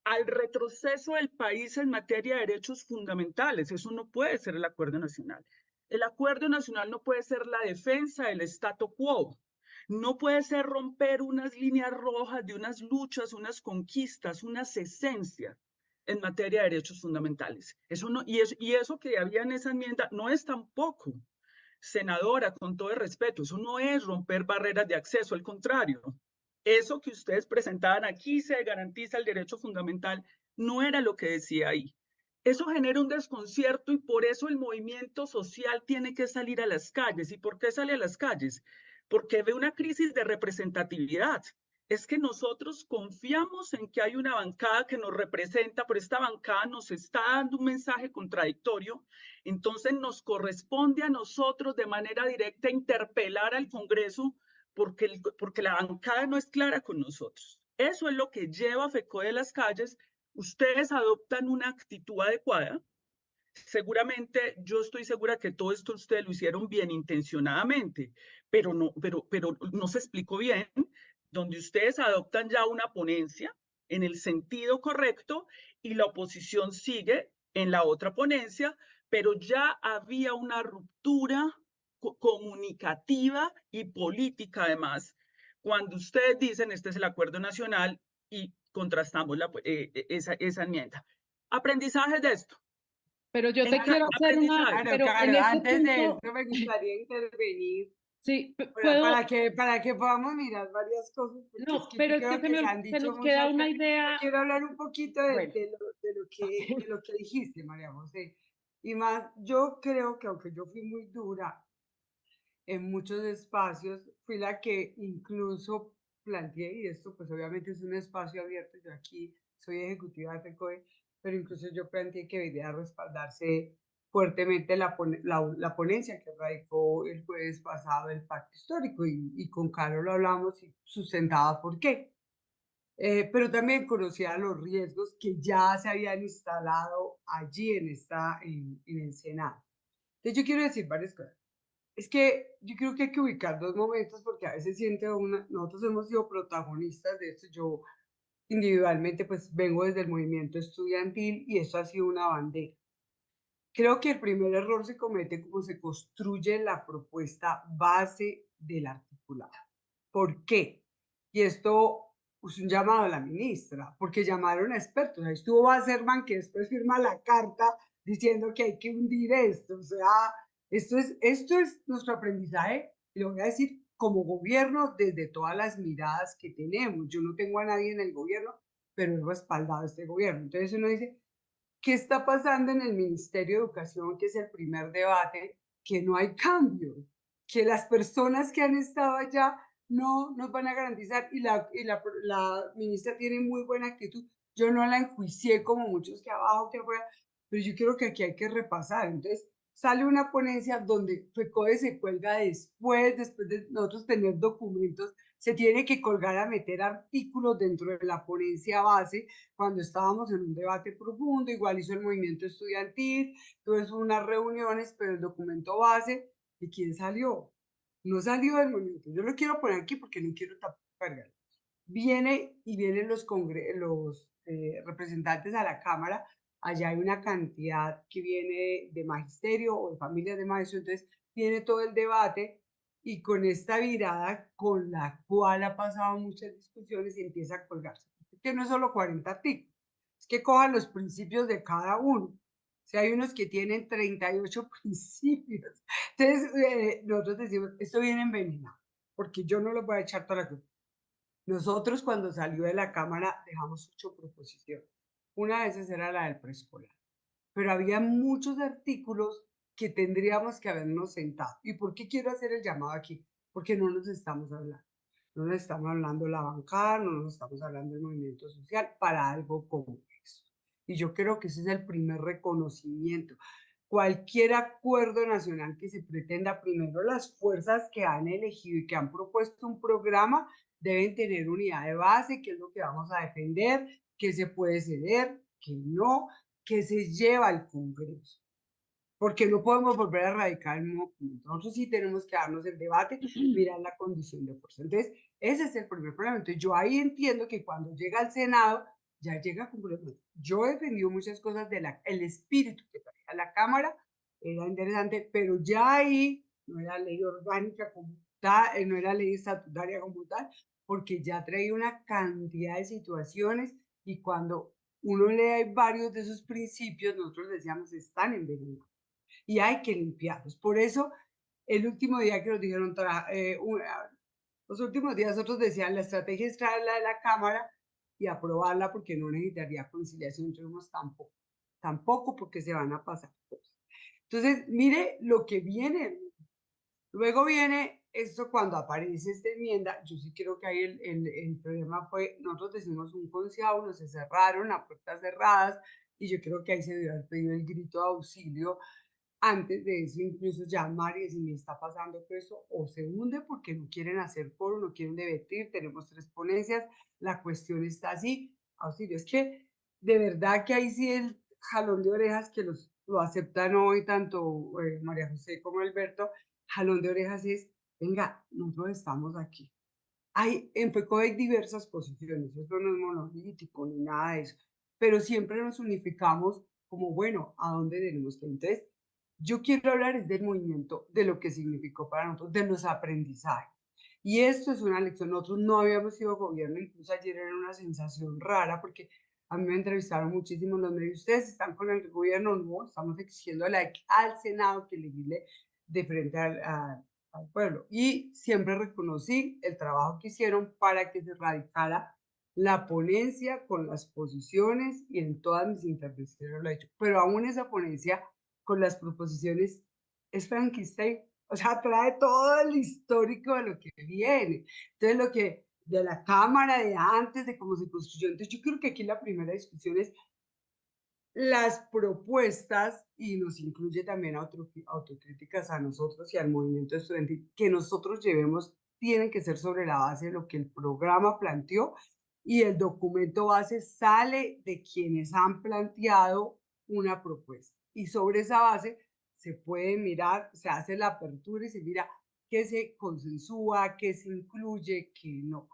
al retroceso del país en materia de derechos fundamentales. Eso no puede ser el acuerdo nacional. El acuerdo nacional no puede ser la defensa del statu quo. No puede ser romper unas líneas rojas de unas luchas, unas conquistas, unas esencias en materia de derechos fundamentales. Eso no, y eso que había en esa enmienda no es tampoco, senadora, con todo el respeto, eso no es romper barreras de acceso, al contrario. Eso que ustedes presentaban aquí se garantiza el derecho fundamental no era lo que decía ahí. Eso genera un desconcierto y por eso el movimiento social tiene que salir a las calles. ¿Y por qué sale a las calles? Porque ve una crisis de representatividad. Es que nosotros confiamos en que hay una bancada que nos representa, pero esta bancada nos está dando un mensaje contradictorio. Entonces nos corresponde a nosotros de manera directa interpelar al Congreso porque la bancada no es clara con nosotros. Eso es lo que lleva a FECODE a las calles. Ustedes adoptan una actitud adecuada. Seguramente, yo estoy segura que todo esto ustedes lo hicieron bien intencionadamente, pero no se explicó bien, donde ustedes adoptan ya una ponencia en el sentido correcto y la oposición sigue en la otra ponencia, pero ya había una ruptura comunicativa y política además, cuando ustedes dicen este es el acuerdo nacional y contrastamos esa enmienda. Aprendizajes de esto. Pero yo te quiero hacer una, Aprendizaje. pero en Claro, ese antes de punto, esto me gustaría intervenir sí, para que podamos mirar varias cosas, porque no, es que pero yo es que creo que se han se dicho nos queda muchas una veces. idea. Quiero hablar un poquito Bueno, de lo que dijiste, María José. Y más, yo creo que aunque yo fui muy dura en muchos espacios, fui la que incluso planteé, y esto pues obviamente es un espacio abierto, yo aquí soy ejecutiva de FECODE, pero incluso yo planteé que debería respaldarse fuertemente la ponencia que radicó el jueves pasado el pacto histórico, y con Caro lo hablamos y sustentaba por qué. Pero también conocía los riesgos que ya se habían instalado allí en el Senado. Entonces yo quiero decir varias cosas. Es que yo creo que hay que ubicar dos momentos porque a veces nosotros hemos sido protagonistas de esto. Yo individualmente pues vengo desde el movimiento estudiantil y eso ha sido una bandera. Creo que el primer error se comete como se construye la propuesta base del articulado. ¿Por qué? Y esto es un llamado a la ministra, porque llamaron a expertos. Ahí estuvo Wasserman, que después firma la carta diciendo que hay que hundir esto. O sea, esto es nuestro aprendizaje, y lo voy a decir como gobierno desde todas las miradas que tenemos. Yo no tengo a nadie en el gobierno, pero he respaldado este gobierno. Entonces uno dice, ¿qué está pasando en el Ministerio de Educación, que es el primer debate? Que no hay cambio, que las personas que han estado allá no nos van a garantizar, y la ministra tiene muy buena actitud. Yo no la enjuicié como muchos que abajo, que afuera, pero yo creo que aquí hay que repasar. Entonces, sale una ponencia donde FECODE se cuelga después de nosotros tener documentos, se tiene que colgar a meter artículos dentro de la ponencia base, cuando estábamos en un debate profundo. Igual hizo el movimiento estudiantil, tuvo unas reuniones, pero el documento base, ¿de quién salió? No salió del movimiento. Yo lo quiero poner aquí porque no quiero tapar. Vienen los representantes a la Cámara. Allá hay una cantidad que viene de magisterio o de familias de maestros, entonces viene todo el debate, y con esta virada con la cual ha pasado muchas discusiones y empieza a colgarse. Que no es solo 40 artículos, es que cojan los principios de cada uno. O sea, hay unos que tienen 38 principios. Entonces, nosotros decimos, esto viene envenenado, porque yo no lo voy a echar toda la culpa. Nosotros, cuando salió de la Cámara, dejamos 8 proposiciones. Una de esas era la del preescolar, pero había muchos artículos que tendríamos que habernos sentado. ¿Y por qué quiero hacer el llamado aquí? Porque no nos estamos hablando. No nos estamos hablando la bancada, no nos estamos hablando del movimiento social para algo como eso. Y yo creo que ese es el primer reconocimiento. Cualquier acuerdo nacional que se pretenda, primero las fuerzas que han elegido y que han propuesto un programa deben tener unidad de base, qué es lo que vamos a defender, qué se puede ceder, qué no, qué se lleva al Congreso. Porque no podemos volver a erradicar el mismo punto. Nosotros sí tenemos que darnos el debate, mirar la condición de fuerza. Entonces, ese es el primer problema. Entonces, yo ahí entiendo que cuando llega al Senado, ya llega completamente. Yo he defendido muchas cosas el espíritu que traía la Cámara, era interesante, pero ya ahí no era ley orgánica como tal, no era ley estatutaria como tal, porque ya traía una cantidad de situaciones, y cuando uno lee varios de esos principios, nosotros decíamos, están envenenados y hay que limpiarlos. Por eso, el último día que nos dijeron, los últimos días nosotros decían, la estrategia es traerla de la Cámara y aprobarla porque no necesitaría conciliación entre unos tampoco porque se van a pasar cosas. Entonces, mire lo que viene. Luego viene esto cuando aparece esta enmienda. Yo sí creo que ahí el problema fue, nosotros decimos un conciliablo, se cerraron a puertas cerradas y yo creo que ahí se debió haber pedido el grito de auxilio. Antes de eso, incluso llamar y decir, me está pasando eso, o se hunde porque no quieren hacer foro, no quieren debatir, tenemos 3 ponencias, la cuestión está así, auxilio. Es que de verdad que ahí sí el jalón de orejas que lo aceptan hoy tanto María José como Alberto, jalón de orejas es, venga, nosotros estamos aquí. En FECO hay diversas posiciones, eso no es monolítico ni nada de eso, pero siempre nos unificamos como, bueno, ¿a dónde tenemos que ir? Entonces, yo quiero hablar es del movimiento, de lo que significó para nosotros, de los aprendizajes. Y esto es una lección. Nosotros no habíamos sido gobierno, incluso ayer era una sensación rara porque a mí me entrevistaron muchísimo los medios. Ustedes están con el gobierno, no, estamos exigiendo al Senado que legisle de frente al pueblo. Y siempre reconocí el trabajo que hicieron para que se radicara la ponencia con las posiciones y en todas mis intervenciones lo he hecho. Pero aún esa ponencia con las proposiciones es Frankenstein, o sea, trae todo el histórico de lo que viene. Entonces, lo que de la Cámara de antes, de cómo se construyó. Entonces, yo creo que aquí la primera discusión es las propuestas y nos incluye también autocríticas a nosotros y al movimiento estudiantil que nosotros llevemos tienen que ser sobre la base de lo que el programa planteó y el documento base sale de quienes han planteado una propuesta y sobre esa base se puede mirar, se hace la apertura y se mira qué se consensúa, qué se incluye, qué no.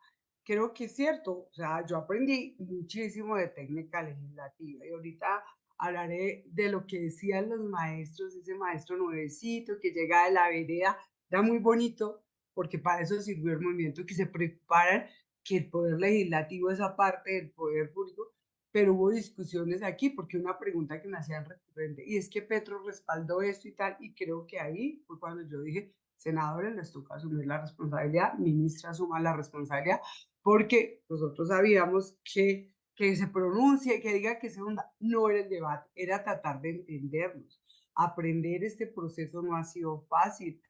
Creo que es cierto, o sea, yo aprendí muchísimo de técnica legislativa y ahorita hablaré de lo que decían los maestros, ese maestro nuevecito que llega de la vereda, era muy bonito porque para eso sirvió el movimiento, que se preocuparan que el poder legislativo es aparte del poder público, pero hubo discusiones aquí porque una pregunta que me hacían recurrente, y es que Petro respaldó esto y tal, y creo que ahí fue cuando yo dije, senadores, les toca asumir la responsabilidad, ministra asuma la responsabilidad, porque nosotros sabíamos que se pronuncie, que diga que se hunda, no era el debate, era tratar de entendernos. Aprender este proceso no ha sido fácil,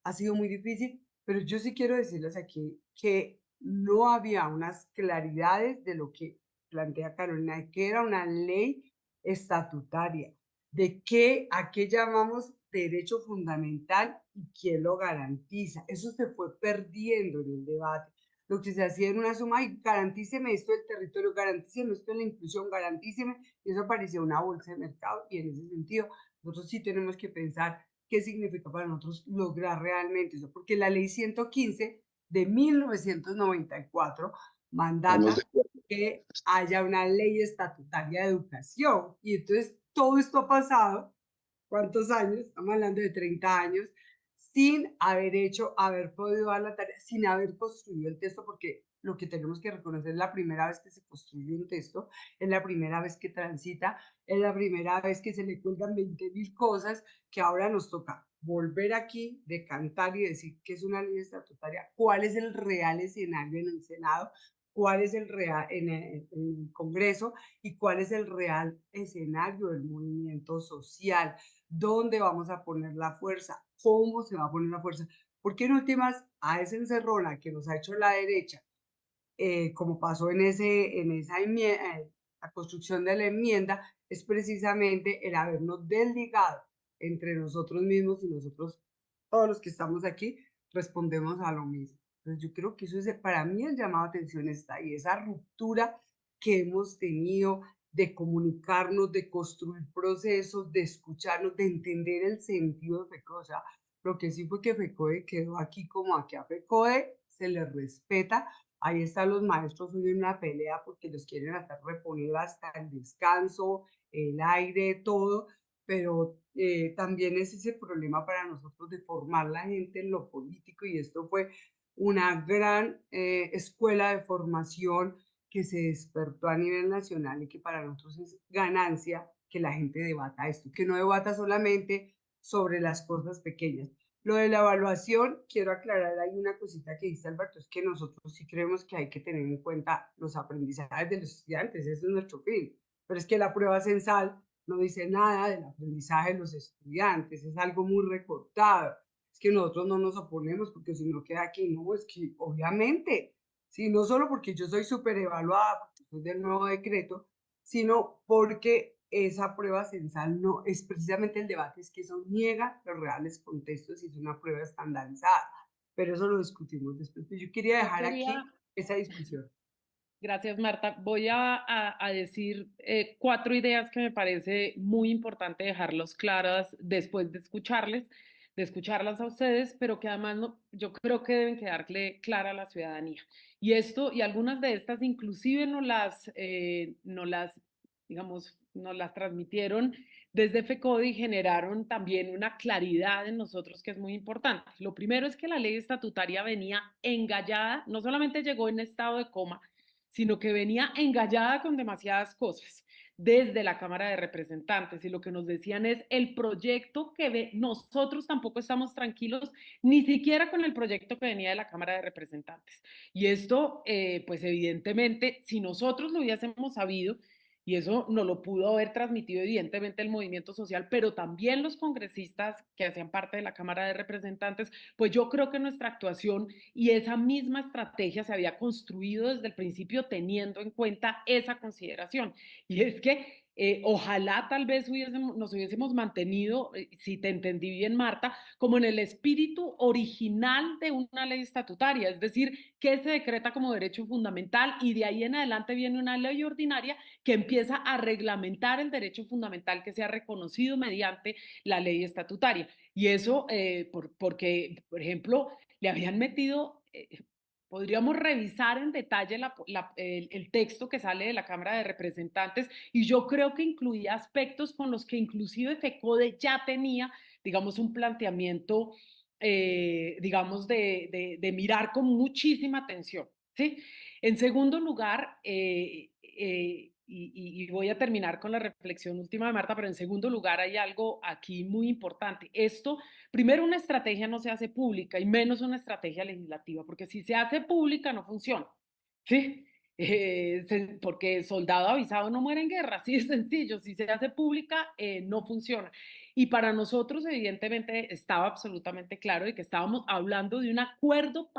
ha sido muy difícil, pero yo sí quiero decirles aquí que no había unas claridades de lo que plantea Carolina, que era una ley estatutaria, de a qué llamamos derecho fundamental y quién lo garantiza. Eso se fue perdiendo en el debate. Lo que se hacía en una suma y garantíceme esto del territorio, garantíceme esto de la inclusión, garantíceme, y eso parecía una bolsa de mercado y en ese sentido nosotros sí tenemos que pensar qué significa para nosotros lograr realmente eso, porque la ley 115 de 1994 mandata que haya una ley estatutaria de educación. Y entonces todo esto ha pasado, ¿cuántos años? Estamos hablando de 30 años, sin haber podido dar la tarea, sin haber construido el texto, porque lo que tenemos que reconocer es la primera vez que se construye un texto, es la primera vez que transita, es la primera vez que se le cuelgan 20.000 cosas que ahora nos toca volver aquí, decantar y decir que es una ley estatutaria, cuál es el real escenario en el Senado, cuál es el real en el Congreso y cuál es el real escenario del movimiento social, dónde vamos a poner la fuerza, cómo se va a poner la fuerza, porque en últimas a esa encerrona que nos ha hecho la derecha, como pasó en esa enmienda, la construcción de la enmienda, es precisamente el habernos desligado entre nosotros mismos y nosotros, todos los que estamos aquí, respondemos a lo mismo. Entonces yo creo que eso es, para mí el llamado de atención está ahí, esa ruptura que hemos tenido de comunicarnos, de construir procesos, de escucharnos, de entender el sentido de FECODE. O sea, lo que sí fue que FECODE quedó aquí como aquí a FECODE se le respeta. Ahí están los maestros hoy en una pelea porque los quieren hacer reponer hasta el descanso, el aire, todo, pero también es ese problema para nosotros de formar la gente en lo político y esto fue una gran escuela de formación que se despertó a nivel nacional y que para nosotros es ganancia que la gente debata esto, que no debata solamente sobre las cosas pequeñas. Lo de la evaluación, quiero aclarar ahí una cosita que dice Alberto, es que nosotros sí creemos que hay que tener en cuenta los aprendizajes de los estudiantes, ese es nuestro fin, pero es que la prueba censal no dice nada del aprendizaje de los estudiantes, es algo muy recortado, es que nosotros no nos oponemos porque si no queda aquí, no, es que obviamente, sí, no solo porque yo soy súper evaluada, porque soy del nuevo decreto, sino porque esa prueba censal no es precisamente el debate, es que eso niega los reales contextos y es una prueba estandarizada, pero eso lo discutimos después. Yo quería dejar aquí esa discusión. Gracias, Marta. Voy a decir 4 ideas que me parece muy importante dejarlos claras después de escucharlas a ustedes, pero que además yo creo que deben quedarle clara a la ciudadanía. Y algunas de estas inclusive nos las transmitieron desde FECODE y generaron también una claridad en nosotros que es muy importante. Lo primero es que la ley estatutaria venía engallada, no solamente llegó en estado de coma, sino que venía engallada con demasiadas cosas desde la Cámara de Representantes, y lo que nos decían es el proyecto nosotros tampoco estamos tranquilos ni siquiera con el proyecto que venía de la Cámara de Representantes. Y esto, pues evidentemente, si nosotros lo hubiésemos sabido, y eso no lo pudo haber transmitido evidentemente el movimiento social, pero también los congresistas que hacían parte de la Cámara de Representantes, pues yo creo que nuestra actuación y esa misma estrategia se había construido desde el principio teniendo en cuenta esa consideración. Y es que ojalá tal vez nos hubiésemos mantenido, si te entendí bien, Marta, como en el espíritu original de una ley estatutaria, es decir, que se decreta como derecho fundamental y de ahí en adelante viene una ley ordinaria que empieza a reglamentar el derecho fundamental que se ha reconocido mediante la ley estatutaria. Y eso porque, por ejemplo, le habían metido... podríamos revisar en detalle el texto que sale de la Cámara de Representantes y yo creo que incluía aspectos con los que inclusive FECODE ya tenía, digamos, un planteamiento, digamos, de mirar con muchísima atención, ¿sí? En segundo lugar, y voy a terminar con la reflexión última de Marta, pero en segundo lugar hay algo aquí muy importante. Primero, una estrategia no se hace pública y menos una estrategia legislativa, porque si se hace pública no funciona, ¿sí? Porque soldado avisado no muere en guerra, así de sencillo. Si se hace pública, no funciona. Y para nosotros, evidentemente, estaba absolutamente claro de que estábamos hablando de un acuerdo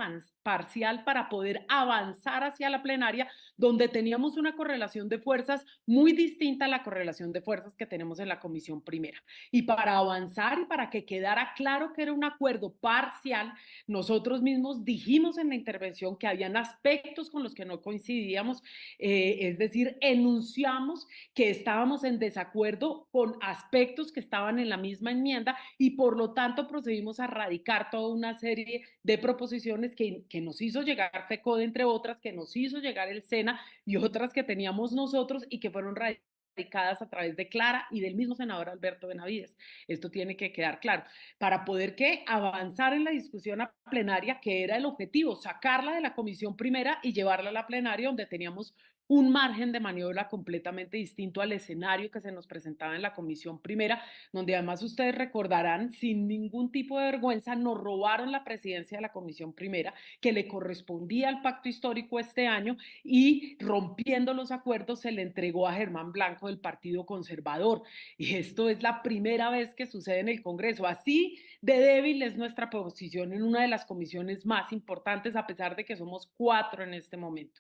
parcial para poder avanzar hacia la plenaria, donde teníamos una correlación de fuerzas muy distinta a la correlación de fuerzas que tenemos en la comisión primera. Y para avanzar y para que quedara claro que era un acuerdo parcial, nosotros mismos dijimos en la intervención que habían aspectos con los que no coincidíamos, es decir, enunciamos que estábamos en desacuerdo con aspectos que estaban en la misma enmienda y por lo tanto procedimos a radicar toda una serie de proposiciones que nos hizo llegar FECODE, entre otras, que nos hizo llegar el SENA y otras que teníamos nosotros y que fueron radicadas a través de Clara y del mismo senador Alberto Benavides. Esto tiene que quedar claro. Para poder avanzar en la discusión a plenaria, que era el objetivo, sacarla de la comisión primera y llevarla a la plenaria, donde teníamos un margen de maniobra completamente distinto al escenario que se nos presentaba en la comisión primera, donde además ustedes recordarán, sin ningún tipo de vergüenza, nos robaron la presidencia de la comisión primera, que le correspondía al pacto histórico este año, y rompiendo los acuerdos se le entregó a Germán Blanco del Partido Conservador. Y esto es la primera vez que sucede en el Congreso. Así de débil es nuestra posición en una de las comisiones más importantes, a pesar de que somos 4 en este momento.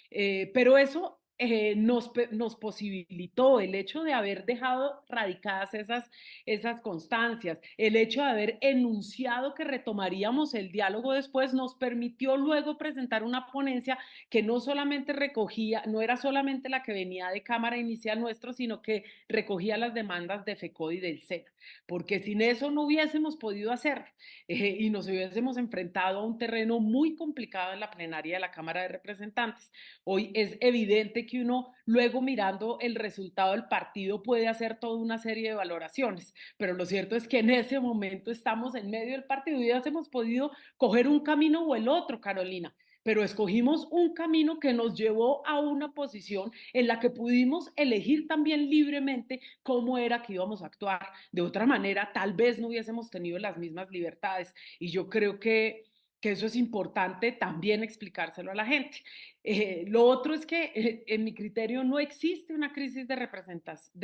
Pero eso nos posibilitó el hecho de haber dejado radicadas esas constancias, el hecho de haber enunciado que retomaríamos el diálogo después, nos permitió luego presentar una ponencia que no solamente no era solamente la que venía de Cámara Inicial nuestro, sino que recogía las demandas de FECODE y del SENA, porque sin eso no hubiésemos podido hacer y nos hubiésemos enfrentado a un terreno muy complicado en la plenaria de la Cámara de Representantes. Hoy es evidente que uno, luego mirando el resultado del partido, puede hacer toda una serie de valoraciones, pero lo cierto es que en ese momento estamos en medio del partido y hubiésemos podido coger un camino o el otro, Carolina, pero escogimos un camino que nos llevó a una posición en la que pudimos elegir también libremente cómo era que íbamos a actuar. De otra manera, tal vez no hubiésemos tenido las mismas libertades. Y yo creo que eso es importante también explicárselo a la gente. Lo otro es que en mi criterio no existe una crisis de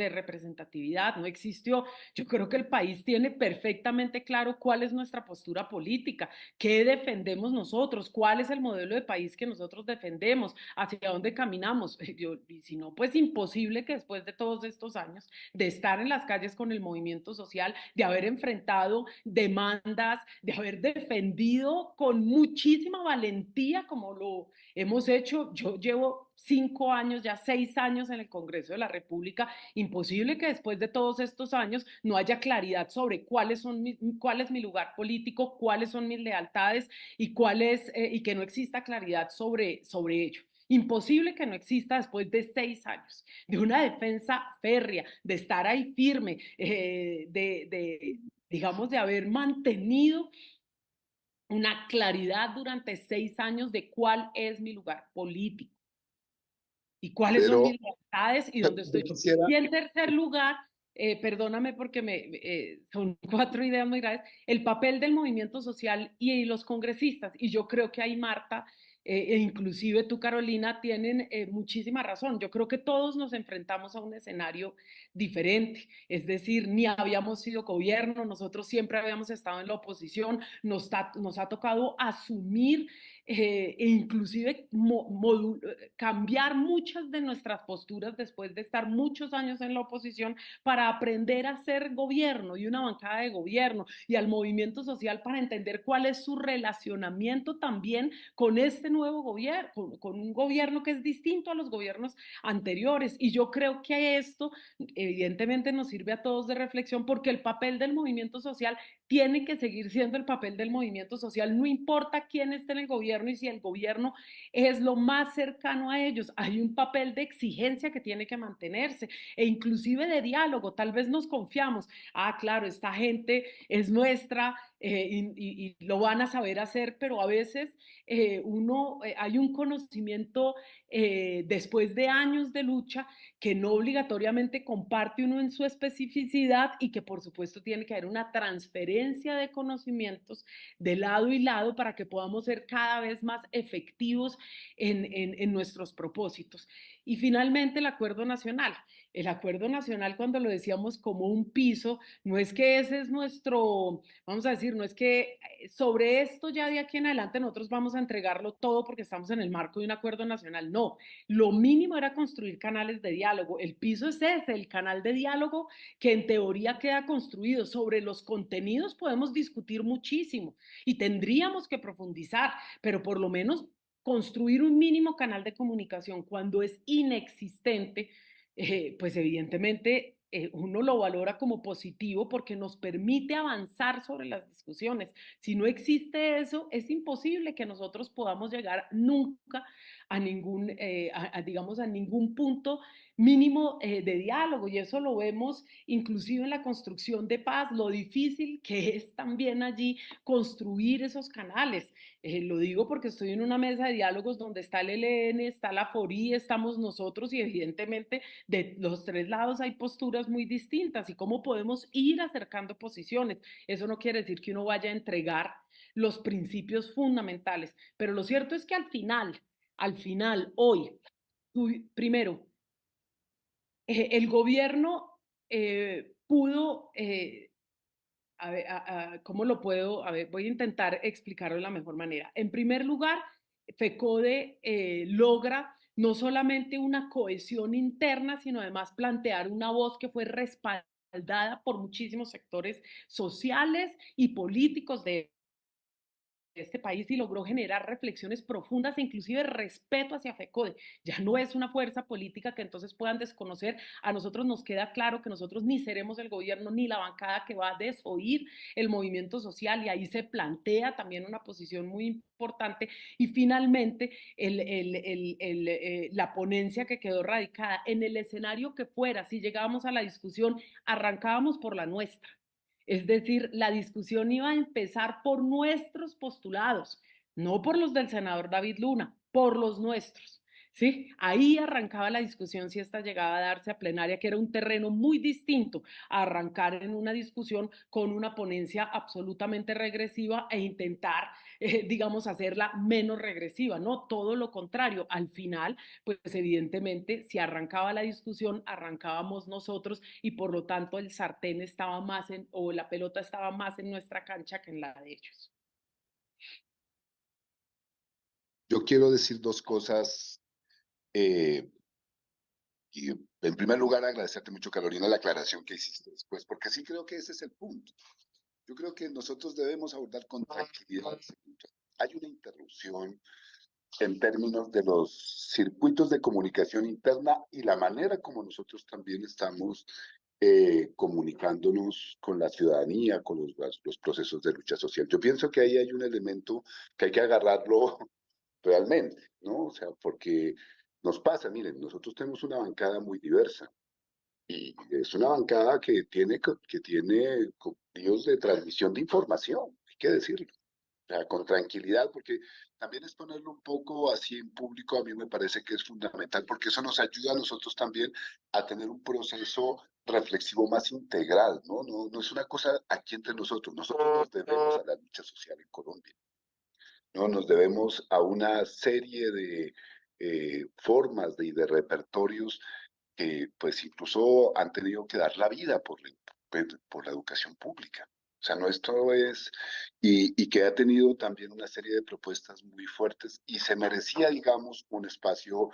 representatividad, no existió. Yo creo que el país tiene perfectamente claro cuál es nuestra postura política, qué defendemos nosotros, cuál es el modelo de país que nosotros defendemos, hacia dónde caminamos. Y si no, pues imposible que después de todos estos años de estar en las calles con el movimiento social, de haber enfrentado demandas, de haber defendido con muchísima valentía como lo hemos hecho. Yo llevo 5 años, ya 6 años en el Congreso de la República. Imposible que después de todos estos años no haya claridad sobre cuál es mi lugar político, cuáles son mis lealtades y y que no exista claridad sobre ello. Imposible que no exista después de 6 años de una defensa férrea, de estar ahí firme, digamos, de haber mantenido una claridad durante 6 años de cuál es mi lugar político y cuáles son mis lealtades y dónde estoy. Y en tercer lugar, perdóname porque son 4 ideas muy graves, el papel del movimiento social y los congresistas. Y yo creo que ahí Marta, e inclusive tú, Carolina, tienen muchísima razón. Yo creo que todos nos enfrentamos a un escenario diferente. Es decir, ni habíamos sido gobierno, nosotros siempre habíamos estado en la oposición, nos ha tocado asumir e inclusive cambiar muchas de nuestras posturas después de estar muchos años en la oposición para aprender a ser gobierno y una bancada de gobierno y al movimiento social para entender cuál es su relacionamiento también con este nuevo gobierno, con un gobierno que es distinto a los gobiernos anteriores. Y yo creo que esto evidentemente nos sirve a todos de reflexión porque el papel del movimiento social tiene que seguir siendo el papel del movimiento social, no importa quién esté en el gobierno y si el gobierno es lo más cercano a ellos. Hay un papel de exigencia que tiene que mantenerse e inclusive de diálogo. Tal vez nos confiamos, claro, esta gente es nuestra y lo van a saber hacer, pero a veces hay un conocimiento después de años de lucha que no obligatoriamente comparte uno en su especificidad y que por supuesto tiene que haber una transferencia de conocimientos de lado y lado para que podamos ser cada vez más efectivos en nuestros propósitos. Y finalmente el acuerdo nacional. El acuerdo nacional, cuando lo decíamos como un piso, no es que ese es nuestro, vamos a decir, no es que sobre esto ya de aquí en adelante nosotros vamos a entregarlo todo porque estamos en el marco de un acuerdo nacional. No, lo mínimo era construir canales de diálogo. El piso es ese, el canal de diálogo que en teoría queda construido. Sobre los contenidos podemos discutir muchísimo y tendríamos que profundizar, pero por lo menos construir un mínimo canal de comunicación cuando es inexistente, pues evidentemente uno lo valora como positivo porque nos permite avanzar sobre las discusiones. Si no existe eso, es imposible que nosotros podamos llegar nunca a digamos, a ningún punto mínimo de diálogo. Y eso lo vemos inclusive en la construcción de paz, lo difícil que es también allí construir esos canales. Lo digo porque estoy en una mesa de diálogos donde está el ELN, está la FORI, estamos nosotros y evidentemente de los 3 lados hay posturas muy distintas y cómo podemos ir acercando posiciones. Eso no quiere decir que uno vaya a entregar los principios fundamentales, pero lo cierto es que al final, hoy, primero, el gobierno pudo, a ver, ¿cómo lo puedo? A ver, voy a intentar explicarlo de la mejor manera. En primer lugar, FECODE logra no solamente una cohesión interna, sino además plantear una voz que fue respaldada por muchísimos sectores sociales y políticos de este país y logró generar reflexiones profundas e inclusive respeto hacia FECODE. Ya no es una fuerza política que entonces puedan desconocer. A nosotros nos queda claro que nosotros ni seremos el gobierno ni la bancada que va a desoír el movimiento social y ahí se plantea también una posición muy importante. Y finalmente la ponencia que quedó radicada en el escenario que fuera, si llegábamos a la discusión, arrancábamos por la nuestra. Es decir, la discusión iba a empezar por nuestros postulados, no por los del senador David Luna, por los nuestros. ¿Sí? Ahí arrancaba la discusión si esta llegaba a darse a plenaria, que era un terreno muy distinto a arrancar en una discusión con una ponencia absolutamente regresiva e intentar, digamos, hacerla menos regresiva, ¿no? Todo lo contrario, al final, pues evidentemente, si arrancaba la discusión, arrancábamos nosotros y por lo tanto el sartén estaba más o la pelota estaba más en nuestra cancha que en la de ellos. Yo quiero decir dos cosas. Y en primer lugar, agradecerte mucho, Carolina, la aclaración que hiciste después, porque sí creo que ese es el punto. Yo creo que nosotros debemos abordar con tranquilidad. Hay una interrupción en términos de los circuitos de comunicación interna y la manera como nosotros también estamos comunicándonos con la ciudadanía, con los procesos de lucha social. Yo pienso que ahí hay un elemento que hay que agarrarlo realmente, ¿no? O sea, porque nos pasa, miren, nosotros tenemos una bancada muy diversa y es una bancada que tiene líos de transmisión de información, hay que decirlo, o sea, con tranquilidad, porque también es ponerlo un poco así en público, a mí me parece que es fundamental, porque eso nos ayuda a nosotros también a tener un proceso reflexivo más integral, ¿no? No es una cosa aquí entre nosotros nos debemos a la lucha social en Colombia. ¿No? Nos debemos a una serie de formas de repertorios que pues incluso han tenido que dar la vida por la educación pública. O sea, nuestro es, y que ha tenido también una serie de propuestas muy fuertes y se merecía, digamos, un espacio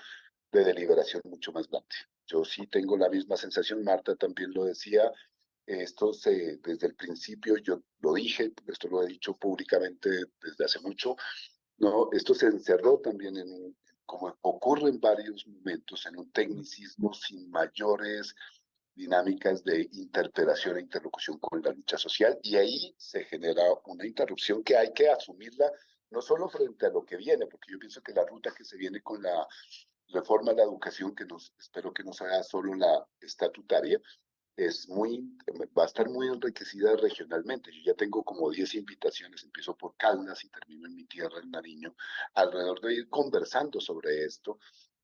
de deliberación mucho más grande. Yo sí tengo la misma sensación, Marta también lo decía, desde el principio, yo lo dije, esto lo he dicho públicamente desde hace mucho, ¿no? Esto se encerró también como ocurre en varios momentos, en un tecnicismo sin mayores dinámicas de interpelación e interlocución con la lucha social, y ahí se genera una interrupción que hay que asumirla, no solo frente a lo que viene, porque yo pienso que la ruta que se viene con la reforma de la educación, espero que no sea solo la estatutaria, va a estar muy enriquecida regionalmente. Yo ya tengo como 10 invitaciones, empiezo por Caldas y termino en mi tierra, en Nariño, alrededor de ir conversando sobre esto,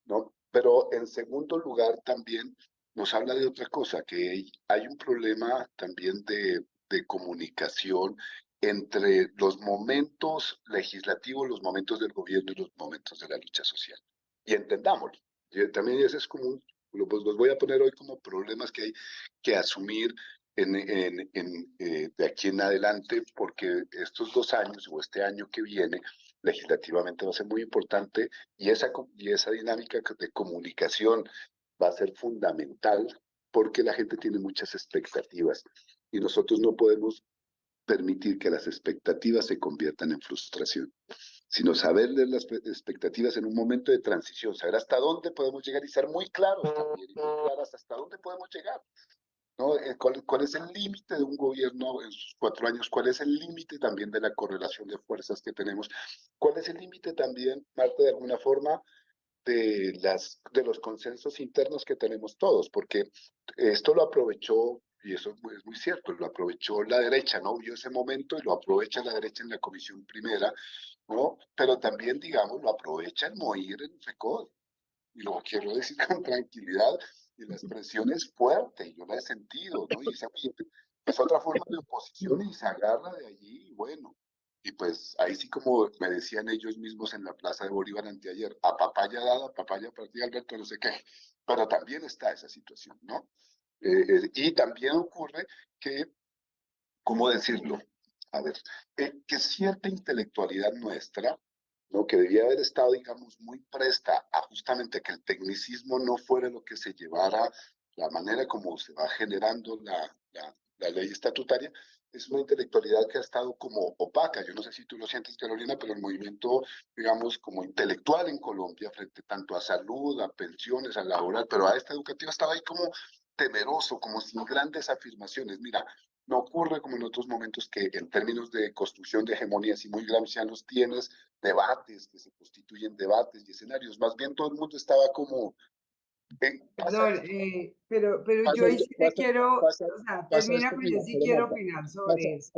¿no? Pero en segundo lugar también nos habla de otra cosa, que hay un problema también de comunicación entre los momentos legislativos, los momentos del gobierno y los momentos de la lucha social. Y entendámoslo. También ese es como los voy a poner hoy como problemas que hay que asumir de aquí en adelante, porque estos 2 años o este año que viene legislativamente va a ser muy importante y esa dinámica de comunicación va a ser fundamental porque la gente tiene muchas expectativas y nosotros no podemos permitir que las expectativas se conviertan en frustración, sino saber de las expectativas en un momento de transición, saber hasta dónde podemos llegar y ser muy claros también, y muy claras hasta dónde podemos llegar. ¿No? ¿Cuál es el límite de un gobierno en sus 4 años? ¿Cuál es el límite también de la correlación de fuerzas que tenemos? ¿Cuál es el límite también, Marta, de alguna forma, de los consensos internos que tenemos todos? Porque esto lo aprovechó, y eso es muy cierto, lo aprovechó la derecha, ¿no? Vio ese momento y lo aprovecha la derecha en la comisión primera, ¿no? Pero también, digamos, lo aprovecha el MOIR en FECODE. Y lo quiero decir con tranquilidad, y la expresión es fuerte, y yo la he sentido, ¿no? Y es otra forma de oposición y se agarra de allí, y bueno, y pues ahí sí como me decían ellos mismos en la Plaza de Bolívar anteayer, a papaya dada, papaya partida, Alberto, no sé qué, pero también está esa situación, ¿no? Y también ocurre que, ¿cómo decirlo? A ver, que cierta intelectualidad nuestra, ¿no? Que debía haber estado, digamos, muy presta a justamente que el tecnicismo no fuera lo que se llevara, la manera como se va generando la ley estatutaria, es una intelectualidad que ha estado como opaca. Yo no sé si tú lo sientes, Carolina, pero el movimiento, digamos, como intelectual en Colombia, frente tanto a salud, a pensiones, a laboral, pero a esta educativa, estaba ahí como temeroso, como sin grandes afirmaciones. Mira, no ocurre como en otros momentos que en términos de construcción de hegemonías y muy gramscianos tienes debates que se constituyen debates y escenarios. Más bien todo el mundo estaba como Pasa Perdón, esto, pero pasa yo ahí esto, sí te quiero, pasa, o sea, pasa termina, esto, pero yo mira, sí pero quiero Marta, opinar pasa, sobre eso.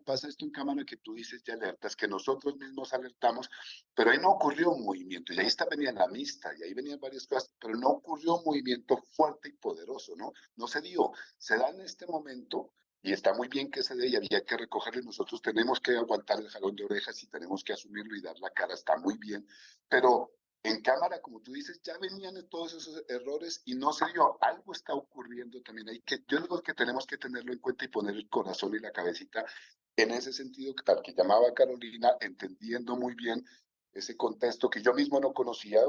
pasa esto en cámara que tú dices de alertas, que nosotros mismos alertamos, pero ahí no ocurrió un movimiento, y ahí venía la mixta, y ahí venían varias cosas, pero no ocurrió un movimiento fuerte y poderoso, ¿no? No se dio, se da en este momento, y está muy bien que se dé, y había que recogerlo, y nosotros tenemos que aguantar el jalón de orejas y tenemos que asumirlo y dar la cara, está muy bien, pero en cámara, como tú dices, ya venían todos esos errores y no se dio. Algo está ocurriendo también ahí que yo digo que tenemos que tenerlo en cuenta y poner el corazón y la cabecita en ese sentido, tal que llamaba Carolina, entendiendo muy bien ese contexto que yo mismo no conocía.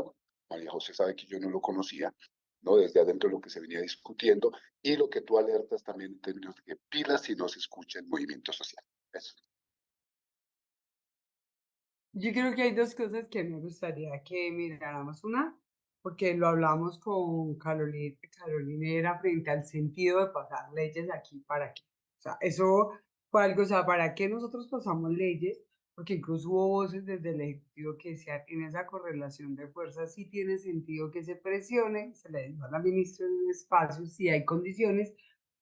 María José sabe que yo no lo conocía, ¿no? Desde adentro de lo que se venía discutiendo y lo que tú alertas también en términos de que pilas si no se escucha el movimiento social. Eso. Yo creo que hay dos cosas que me gustaría que miráramos. Una, porque lo hablamos con Carolina, era frente al sentido de pasar leyes aquí para aquí. O sea, eso fue algo, o sea, ¿para qué nosotros pasamos leyes? Porque incluso hubo voces desde el Ejecutivo que decían, en esa correlación de fuerzas sí tiene sentido que se presione, se le dijo a la ministra en un espacio si hay condiciones,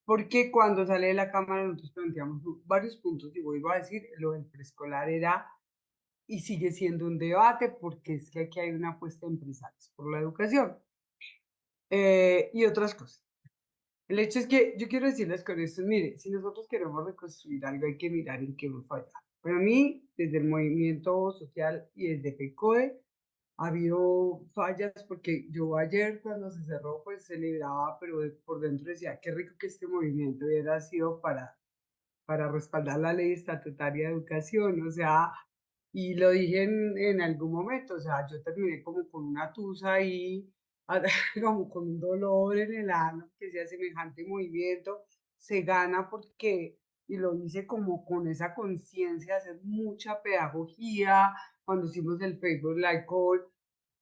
porque cuando sale de la Cámara nosotros planteamos varios puntos, y vuelvo a decir, lo del preescolar era y sigue siendo un debate porque es que aquí hay una apuesta de empresarios por la educación y otras cosas. El hecho es que yo quiero decirles con esto, mire, si nosotros queremos reconstruir algo hay que mirar en qué hemos fallado. Para mí, desde el movimiento social y desde PECODE, ha habido fallas porque yo ayer cuando se cerró pues celebraba, pero por dentro decía, qué rico que este movimiento hubiera sido para respaldar la ley estatutaria de educación, o sea, y lo dije en algún momento, o sea, yo terminé como con una tusa ahí, como con un dolor en el ano, que sea semejante movimiento, se gana porque, y lo hice como con esa conciencia, hacer mucha pedagogía, cuando hicimos el Facebook Live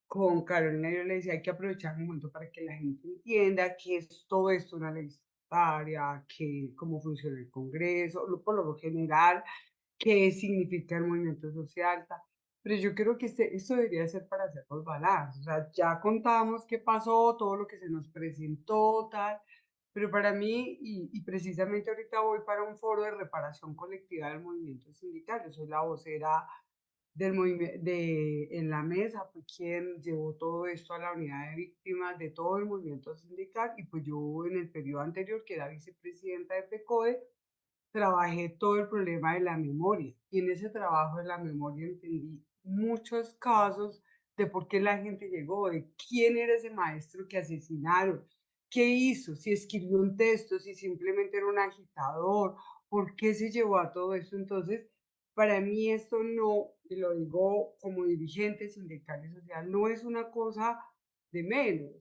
con Carolina, yo le decía, hay que aprovechar el momento para que la gente entienda que es todo esto una ley estatutaria, que cómo funciona el Congreso, por lo general, qué significa el movimiento social, pero yo creo que esto debería ser para hacer los balances, o sea, ya contamos qué pasó, todo lo que se nos presentó, tal, pero para mí, y precisamente ahorita voy para un foro de reparación colectiva del movimiento sindical, yo soy la vocera del movimiento, en la mesa, fue quien llevó todo esto a la unidad de víctimas de todo el movimiento sindical, y pues yo en el periodo anterior, que era vicepresidenta de FECODE, trabajé todo el problema de la memoria y en ese trabajo de la memoria entendí muchos casos de por qué la gente llegó, de quién era ese maestro que asesinaron, qué hizo, si escribió un texto, si simplemente era un agitador, por qué se llevó a todo eso. Entonces, para mí esto no, y lo digo como dirigente sindical y social, no es una cosa de menos.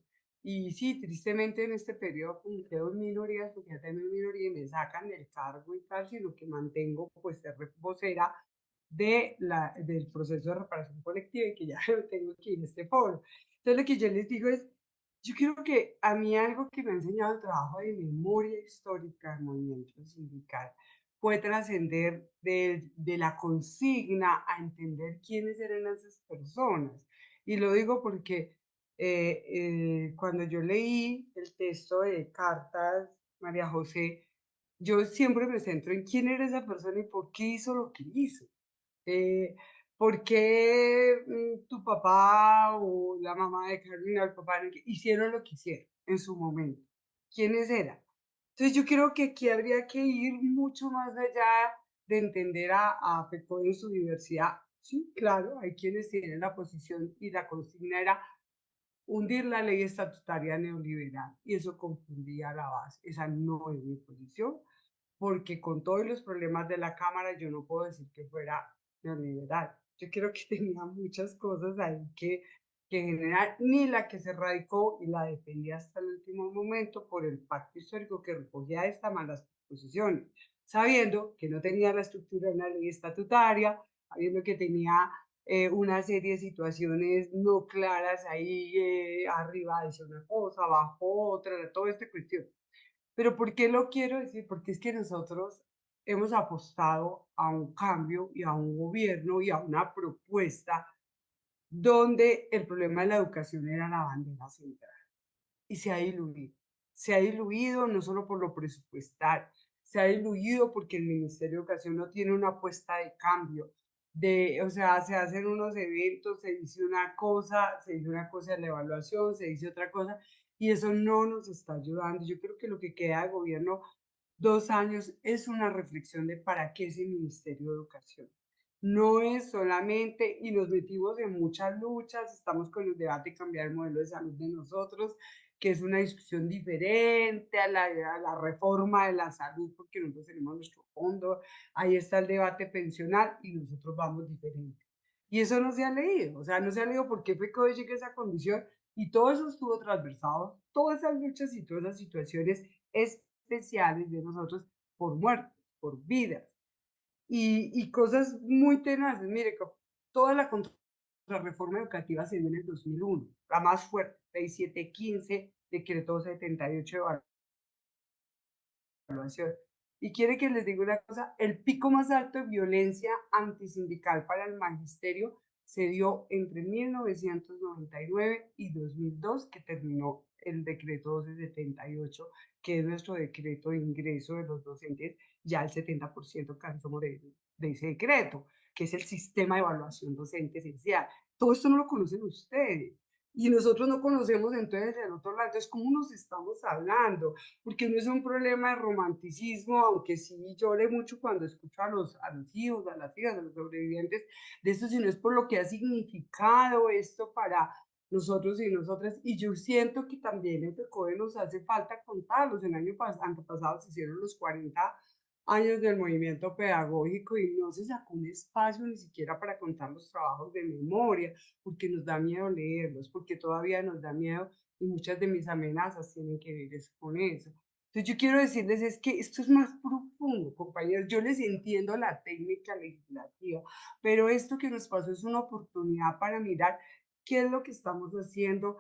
Y sí, tristemente en este periodo como quedo en minorías, porque ya tengo minoría y me sacan del cargo y tal, sino que mantengo pues ser vocera del proceso de reparación colectiva y que ya lo tengo aquí en este foro. Entonces lo que yo les digo es, yo creo que a mí algo que me ha enseñado el trabajo de memoria histórica del movimiento sindical fue trascender de la consigna a entender quiénes eran esas personas. Y lo digo porque cuando yo leí el texto de Cartas, María José, yo siempre me centro en quién era esa persona y por qué hizo lo que hizo. Eh, ¿Por qué tu papá o la mamá de Carolina o el papá hicieron lo que hicieron en su momento? ¿Quiénes eran? Entonces yo creo que aquí habría que ir mucho más allá de entender a FECODE en su diversidad. Sí, claro, hay quienes tienen la posición y la consigna era hundir la ley estatutaria neoliberal y eso confundía la base. Esa no es mi posición, porque con todos los problemas de la Cámara yo no puedo decir que fuera neoliberal. Yo creo que tenía muchas cosas ahí que en general ni la que se radicó y la defendía hasta el último momento por el pacto histórico que recogía estas malas posiciones, sabiendo que no tenía la estructura de una ley estatutaria, sabiendo que tenía una serie de situaciones no claras ahí, arriba dice una cosa, abajo otra, toda esta cuestión. Pero ¿por qué lo quiero decir? Porque es que nosotros hemos apostado a un cambio y a un gobierno y a una propuesta donde el problema de la educación era la bandera central. y se ha diluido. Se ha diluido no solo por lo presupuestal, se ha diluido porque el Ministerio de Educación no tiene una apuesta de cambio. O sea, se hacen unos eventos, se dice una cosa en la evaluación, se dice otra cosa, y eso no nos está ayudando. Yo creo que lo que queda de gobierno 2 años es una reflexión de para qué es el Ministerio de Educación. No es solamente, y nos metimos en muchas luchas, estamos con el debate de cambiar el modelo de salud de nosotros, que es una discusión diferente a la reforma de la salud, porque nosotros tenemos nuestro fondo, ahí está el debate pensional y nosotros vamos diferente. Y eso no se ha leído, o sea, no se ha leído por qué fue que hoy llegué a esa condición y todo eso estuvo transversado, todas esas luchas y todas esas situaciones especiales de nosotros por muertos, por vidas y cosas muy tenaces. Mire, toda la contrarreforma educativa se dio en el 2001, la más fuerte, Ley 715, Decreto 78 de evaluación. Y quiere que les diga una cosa, el pico más alto de violencia antisindical para el magisterio se dio entre 1999 y 2002, que terminó el decreto 1278, que es nuestro decreto de ingreso de los docentes, ya el 70% casi somos de ese decreto, que es el sistema de evaluación docente esencial. Todo esto no lo conocen ustedes. Y nosotros no conocemos entonces el otro lado. Entonces, ¿cómo nos estamos hablando? Porque no es un problema de romanticismo, aunque sí llore mucho cuando escucho a los hijos, a las hijas, a los sobrevivientes de esto, sino es por lo que ha significado esto para nosotros y nosotras. Y yo siento que también en FECODE nos hace falta contarlos. El año antepasado se hicieron los 40 años del movimiento pedagógico y no se sacó un espacio ni siquiera para contar los trabajos de memoria, porque nos da miedo leerlos, porque todavía nos da miedo y muchas de mis amenazas tienen que ver con eso. Entonces yo quiero decirles es que esto es más profundo, compañeros. Yo les entiendo la técnica legislativa, pero esto que nos pasó es una oportunidad para mirar qué es lo que estamos haciendo,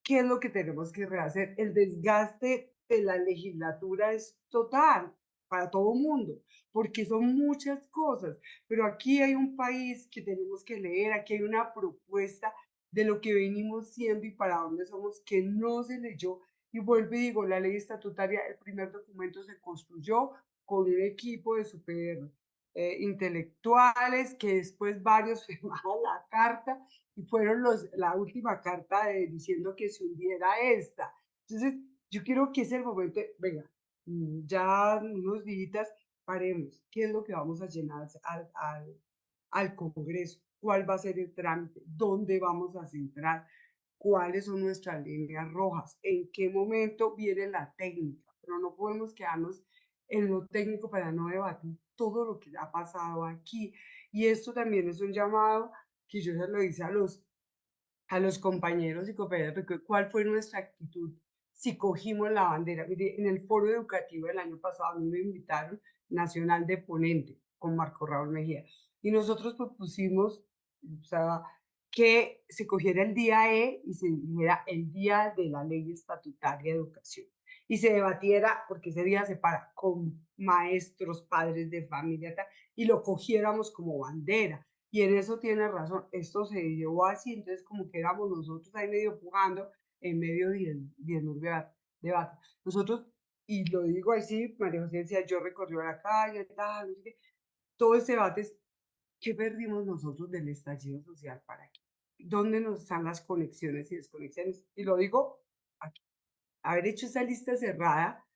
qué es lo que tenemos que rehacer. El desgaste de la legislatura es total para todo el mundo, porque son muchas cosas, pero aquí hay un país que tenemos que leer, aquí hay una propuesta de lo que venimos siendo y para dónde somos, que no se leyó. Y vuelvo y digo, la ley estatutaria, el primer documento se construyó con un equipo de super intelectuales, que después varios firmaron la carta y fueron la última carta diciendo que se hundiera esta. Entonces, yo quiero que es el momento, venga, ya unos días paremos, ¿qué es lo que vamos a llenar al Congreso? ¿Cuál va a ser el trámite? ¿Dónde vamos a centrar? ¿Cuáles son nuestras líneas rojas? ¿En qué momento viene la técnica? Pero no podemos quedarnos en lo técnico para no debatir todo lo que ha pasado aquí. Y esto también es un llamado que yo se lo hice a los compañeros y compañeras, porque ¿cuál fue nuestra actitud si cogimos la bandera? Mire, en el foro educativo del año pasado a mí me invitaron nacional de ponente con Marco Raúl Mejía y nosotros propusimos, o sea, que se cogiera el día E y se dijera el día de la ley estatutaria de educación y se debatiera, porque ese día se para con maestros, padres de familia, y lo cogiéramos como bandera. Y en eso tiene razón, esto se llevó así, entonces como que éramos nosotros ahí medio jugando en medio del debate. Nosotros, y lo digo así, María José decía, yo recorrí a la calle, tal, no sé qué, todo ese debate es, ¿qué perdimos nosotros del estallido social para aquí? ¿Dónde nos están las conexiones y desconexiones? Y lo digo aquí, haber hecho esa lista cerrada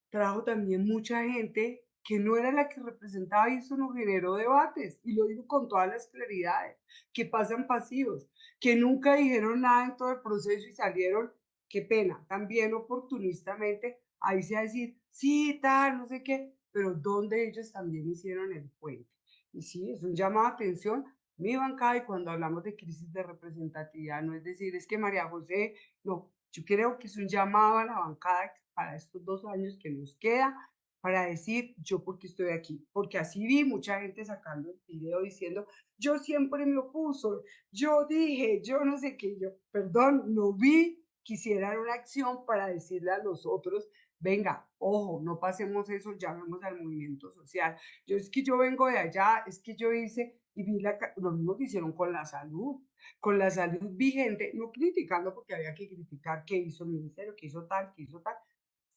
trajo también mucha gente que no era la que representaba y eso nos generó debates, y lo digo con todas las claridades, que pasan pasivos, que nunca dijeron nada en todo el proceso y salieron, qué pena, también oportunistamente, ahí se va a decir, sí, tal, no sé qué, pero donde ellos también hicieron el puente. Y sí, es un llamado a atención, mi bancada, y cuando hablamos de crisis de representatividad, no es decir, es que María José, no, yo creo que es un llamado a la bancada para estos 2 años que nos queda, para decir yo porque estoy aquí, porque así vi mucha gente sacando el video diciendo, yo siempre me opuso, yo dije, yo no sé qué, yo, perdón, no vi que hicieran una acción para decirle a los otros venga, ojo, no pasemos eso, llamemos al movimiento social. Es que yo vengo de allá, es que yo hice, y vi lo mismo que hicieron con la salud vigente, no criticando porque había que criticar qué hizo el ministerio, qué hizo tal,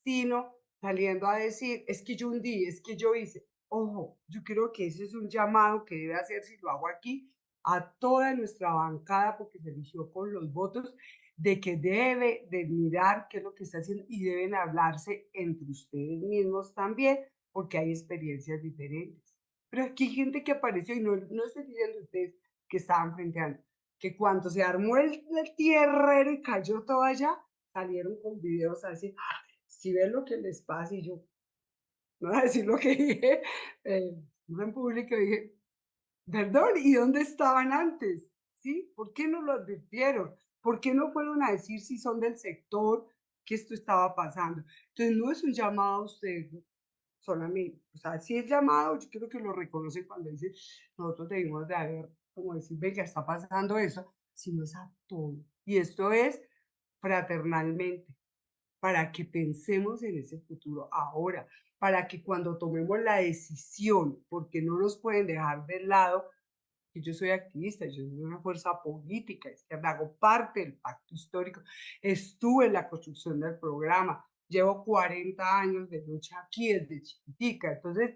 sino saliendo a decir, es que yo hundí, es que yo hice. Ojo, yo creo que ese es un llamado que debe hacer, si lo hago aquí, a toda nuestra bancada, porque se eligió con los votos, de que debe de mirar qué es lo que está haciendo y deben hablarse entre ustedes mismos también, porque hay experiencias diferentes. Pero aquí hay gente que apareció, y no estoy diciendo ustedes que estaban frenteando, que cuando se armó el tierrero y cayó todo allá, salieron con videos así, si ven lo que les pasa, y yo, no voy a decir lo que dije, no en público, dije, perdón, ¿y dónde estaban antes? ¿Sí? ¿Por qué no lo advirtieron? ¿Por qué no fueron a decir si son del sector que esto estaba pasando? Entonces, no es un llamado a ustedes solamente, o sea, si es llamado, yo creo que lo reconocen cuando dicen, nosotros debimos de haber, como decir, venga, está pasando eso, sino es a todo. Y esto es fraternalmente, para que pensemos en ese futuro ahora, para que cuando tomemos la decisión, porque no nos pueden dejar de lado, que yo soy activista, yo soy una fuerza política, es que hago parte del pacto histórico, estuve en la construcción del programa, llevo 40 años de lucha aquí desde chiquitica, entonces,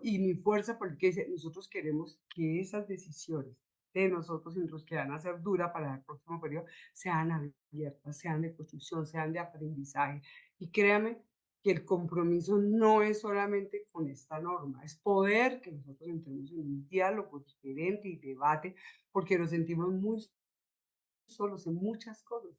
y mi fuerza política dice, nosotros queremos que esas decisiones de nosotros y nos que van a ser duras para el próximo periodo sean abiertas, sean de construcción, sean de aprendizaje. Y créame que el compromiso no es solamente con esta norma, es poder que nosotros entremos en un diálogo diferente y debate, porque nos sentimos muy solos en muchas cosas,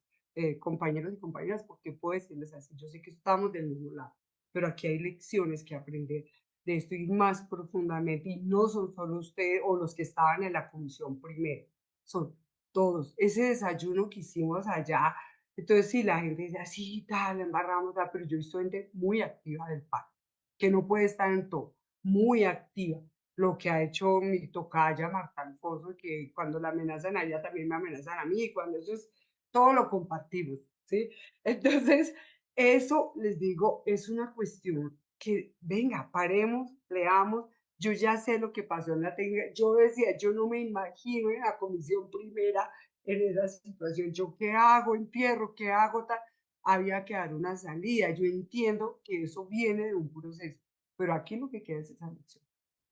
compañeros y compañeras, porque puedo decirles así, yo sé que estamos del mismo lado, pero aquí hay lecciones que aprender de esto y más profundamente, y no son solo ustedes o los que estaban en la comisión primero, son todos. Ese desayuno que hicimos allá, entonces sí, la gente dice así, tal, embarramos, tal, pero yo he visto gente muy activa del PAN, que no puede estar en todo, muy activa. Lo que ha hecho mi tocaya Marta Alfonso, que cuando la amenazan a ella también me amenazan a mí, cuando eso es, todo lo compartimos, ¿sí? Entonces, eso les digo, es una cuestión que, venga, paremos, leamos. Yo ya sé lo que pasó en la técnica. Yo decía, yo no me imagino en la comisión primera en esa situación. ¿Yo qué hago? ¿Entierro? ¿Qué hago? Tal. Había que dar una salida. Yo entiendo que eso viene de un proceso, pero aquí lo que queda es esa lección.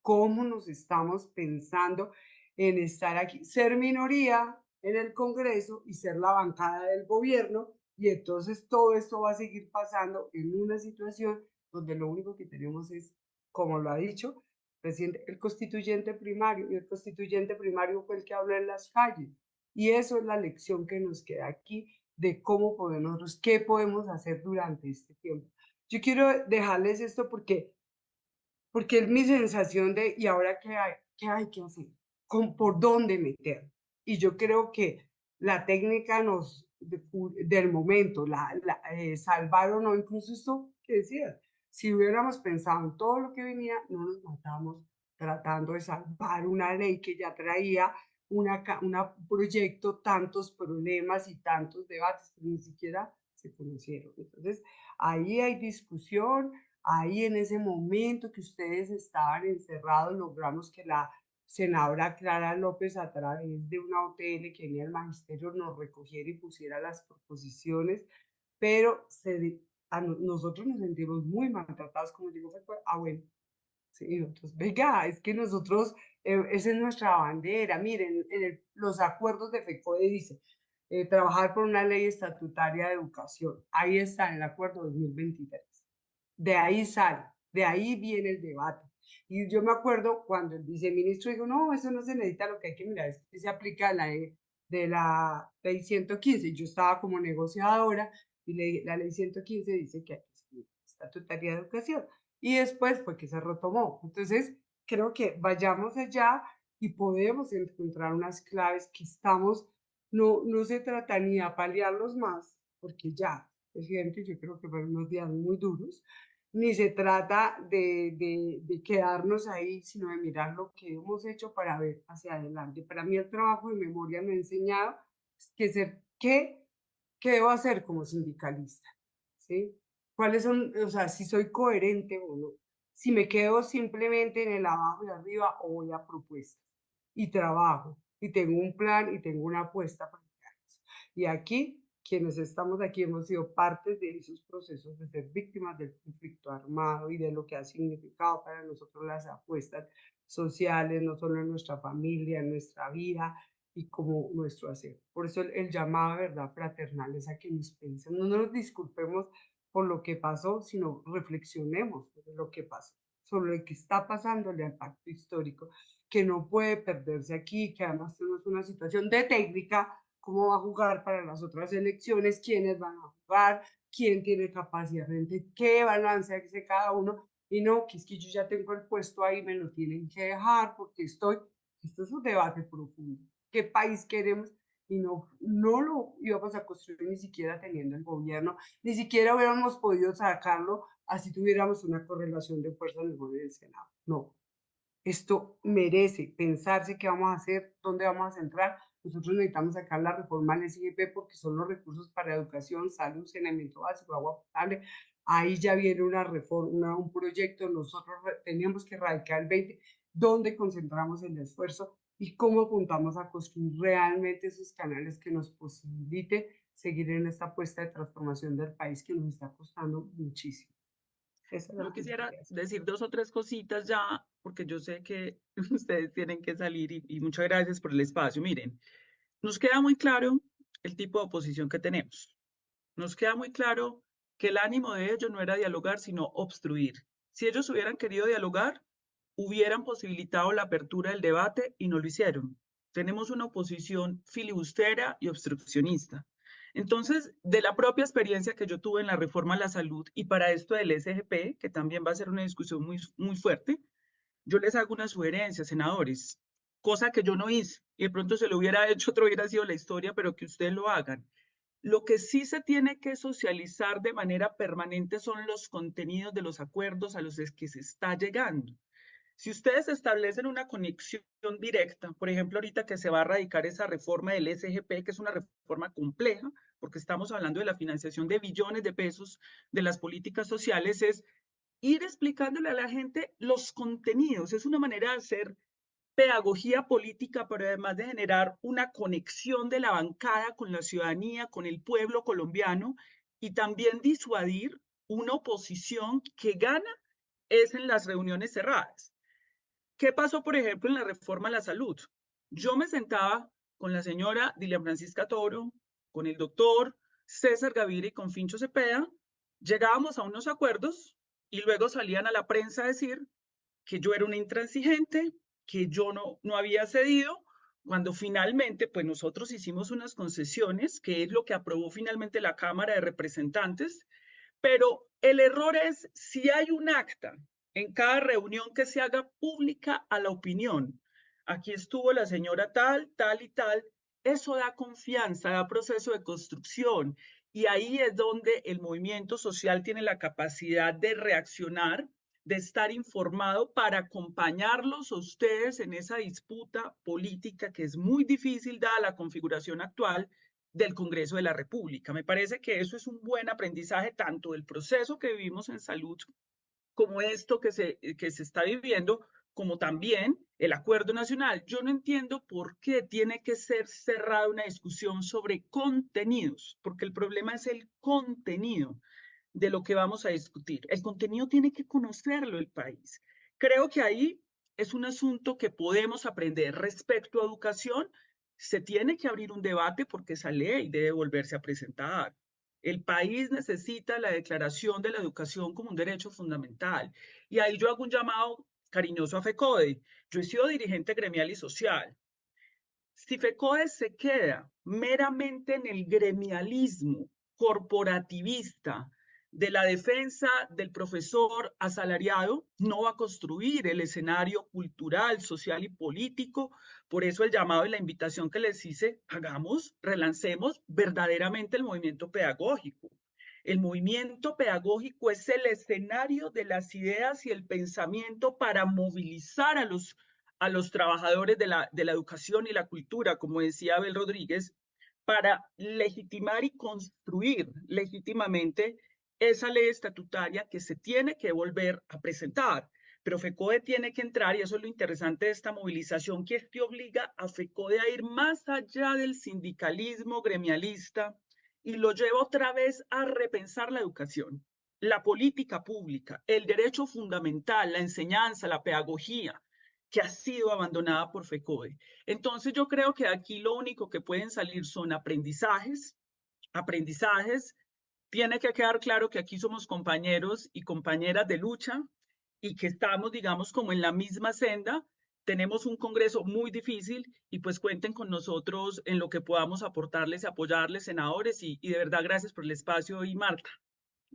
¿Cómo nos estamos pensando en estar aquí? Ser minoría en el Congreso y ser la bancada del gobierno, y entonces todo esto va a seguir pasando en una situación donde lo único que tenemos es, como lo ha dicho el presidente, el constituyente primario, y el constituyente primario fue el que habló en las calles. Y eso es la lección que nos queda aquí de cómo podemos, qué podemos hacer durante este tiempo. Yo quiero dejarles esto porque es mi sensación de, ¿y ahora qué hay que hacer? ¿Por dónde meter? Y yo creo que la técnica del momento, salvaron, o incluso esto que decía, si hubiéramos pensado en todo lo que venía, no nos matamos tratando de salvar una ley que ya traía un proyecto, tantos problemas y tantos debates que ni siquiera se conocieron. Entonces, ahí hay discusión. Ahí en ese momento que ustedes estaban encerrados, logramos que la senadora Clara López, a través de una OTL que venía del magisterio, nos recogiera y pusiera las proposiciones, pero nosotros nos sentimos muy maltratados, como digo, bueno, sí, nosotros, venga, es que nosotros, esa es nuestra bandera, miren, los acuerdos de FECODE dice, trabajar por una ley estatutaria de educación, ahí está en el acuerdo 2023. De ahí sale, de ahí viene el debate. Y yo me acuerdo cuando el viceministro dijo, no, eso no se necesita, lo que hay que mirar es que se aplica la ley de la ley 115. Yo estaba como negociadora y la ley 115 dice que hay que escribir estatutaria de educación. Y después fue que se retomó. Entonces, creo que vayamos allá y podemos encontrar unas claves que no se trata ni de paliarlos más, porque ya, presidente, yo creo que fueron unos días muy duros, ni se trata de quedarnos ahí, sino de mirar lo que hemos hecho para ver hacia adelante. Para mí el trabajo de memoria me ha enseñado qué debo hacer como sindicalista, ¿sí? ¿Cuáles son, o sea, si soy coherente o no? Si me quedo simplemente en el abajo y arriba o voy a propuestas y trabajo y tengo un plan y tengo una apuesta para llegar a eso. Y aquí, quienes estamos aquí hemos sido partes de esos procesos de ser víctimas del conflicto armado y de lo que ha significado para nosotros las apuestas sociales, no solo en nuestra familia, en nuestra vida y como nuestro hacer. Por eso el llamado, ¿verdad?, fraternal es a que nos pensemos, no nos disculpemos por lo que pasó, sino reflexionemos sobre lo que pasó, sobre lo que está pasándole al pacto histórico, que no puede perderse aquí, que además tenemos una situación de técnica, cómo va a jugar para las otras elecciones, quiénes van a jugar, quién tiene capacidad de qué balance hace cada uno, y no, que es que yo ya tengo el puesto ahí, me lo tienen que dejar porque esto es un debate profundo. ¿Qué país queremos? Y no lo íbamos a construir ni siquiera teniendo el gobierno, ni siquiera hubiéramos podido sacarlo así tuviéramos una correlación de fuerzas mejor en el Senado. No, esto merece pensarse qué vamos a hacer, dónde vamos a centrar. Nosotros necesitamos sacar la reforma al SGP porque son los recursos para educación, salud, saneamiento básico, agua potable. Ahí ya viene una reforma, un proyecto. Nosotros teníamos que erradicar el 20, dónde concentramos el esfuerzo y cómo apuntamos a construir realmente esos canales que nos posibilite seguir en esta apuesta de transformación del país que nos está costando muchísimo. Eso es Yo lo que quisiera quería decir. decir 2 o 3 cositas ya, porque yo sé que ustedes tienen que salir y muchas gracias por el espacio. Miren, nos queda muy claro el tipo de oposición que tenemos. Nos queda muy claro que el ánimo de ellos no era dialogar, sino obstruir. Si ellos hubieran querido dialogar, hubieran posibilitado la apertura del debate y no lo hicieron. Tenemos una oposición filibustera y obstruccionista. Entonces, de la propia experiencia que yo tuve en la reforma a la salud y para esto del SGP, que también va a ser una discusión muy fuerte, yo les hago una sugerencia, senadores, cosa que yo no hice, y de pronto se lo hubiera hecho, otro hubiera sido la historia, pero que ustedes lo hagan. Lo que sí se tiene que socializar de manera permanente son los contenidos de los acuerdos a los que se está llegando. Si ustedes establecen una conexión directa, por ejemplo, ahorita que se va a radicar esa reforma del SGP, que es una reforma compleja, porque estamos hablando de la financiación de billones de pesos de las políticas sociales, es ir explicándole a la gente los contenidos. Es una manera de hacer pedagogía política, pero además de generar una conexión de la bancada con la ciudadanía, con el pueblo colombiano, y también disuadir una oposición que gana es en las reuniones cerradas. ¿Qué pasó, por ejemplo, en la reforma a la salud? Yo me sentaba con la señora Dilian Francisca Toro, con el doctor César Gaviria y con Fincho Cepeda, llegábamos a unos acuerdos y luego salían a la prensa a decir que yo era una intransigente, que yo no había cedido, cuando finalmente, pues nosotros hicimos unas concesiones, que es lo que aprobó finalmente la Cámara de Representantes, pero el error es si hay un acta en cada reunión que se haga pública a la opinión. Aquí estuvo la señora tal, tal y tal. Eso da confianza, da proceso de construcción. Y ahí es donde el movimiento social tiene la capacidad de reaccionar, de estar informado para acompañarlos a ustedes en esa disputa política que es muy difícil dada la configuración actual del Congreso de la República. Me parece que eso es un buen aprendizaje tanto del proceso que vivimos en salud como esto que se está viviendo, como también el acuerdo nacional. Yo no entiendo por qué tiene que ser cerrada una discusión sobre contenidos, porque el problema es el contenido de lo que vamos a discutir. El contenido tiene que conocerlo el país. Creo que ahí es un asunto que podemos aprender. Respecto a educación, se tiene que abrir un debate porque esa ley debe volverse a presentar. El país necesita la declaración de la educación como un derecho fundamental. Y ahí yo hago un llamado cariñoso a FECODE. Yo he sido dirigente gremial y social. Si FECODE se queda meramente en el gremialismo corporativista de la defensa del profesor asalariado, no va a construir el escenario cultural, social y político. Por eso el llamado y la invitación que les hice, hagamos, relancemos verdaderamente el movimiento pedagógico. El movimiento pedagógico es el escenario de las ideas y el pensamiento para movilizar a los trabajadores de la educación y la cultura, como decía Abel Rodríguez, para legitimar y construir legítimamente esa ley estatutaria que se tiene que volver a presentar. Pero FECODE tiene que entrar, y eso es lo interesante de esta movilización, que es que obliga a FECODE a ir más allá del sindicalismo gremialista y lo lleva otra vez a repensar la educación, la política pública, el derecho fundamental, la enseñanza, la pedagogía, que ha sido abandonada por FECODE. Entonces yo creo que aquí lo único que pueden salir son aprendizajes. Tiene que quedar claro que aquí somos compañeros y compañeras de lucha y que estamos, digamos, como en la misma senda. Tenemos un congreso muy difícil y pues cuenten con nosotros en lo que podamos aportarles y apoyarles, senadores, y de verdad gracias por el espacio. Y Marta,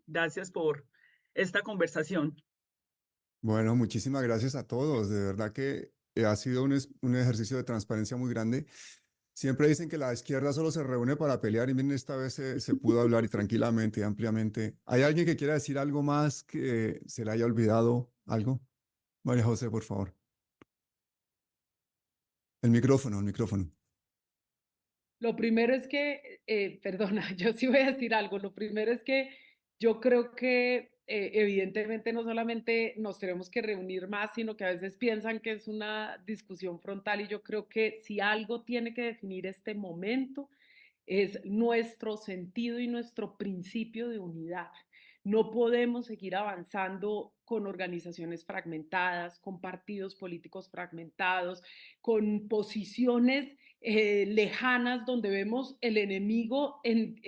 gracias por esta conversación. Bueno, muchísimas gracias a todos. De verdad que ha sido un ejercicio de transparencia muy grande. Siempre dicen que la izquierda solo se reúne para pelear y miren, esta vez se pudo hablar y tranquilamente y ampliamente. ¿Hay alguien que quiera decir algo más que se le haya olvidado algo? María José, por favor. El micrófono, el micrófono. Lo primero es que, perdona, yo sí voy a decir algo. Lo primero es que yo creo que evidentemente no solamente nos tenemos que reunir más, sino que a veces piensan que es una discusión frontal, y yo creo que si algo tiene que definir este momento es nuestro sentido y nuestro principio de unidad. No podemos seguir avanzando con organizaciones fragmentadas, con partidos políticos fragmentados, con posiciones lejanas donde vemos el enemigo en,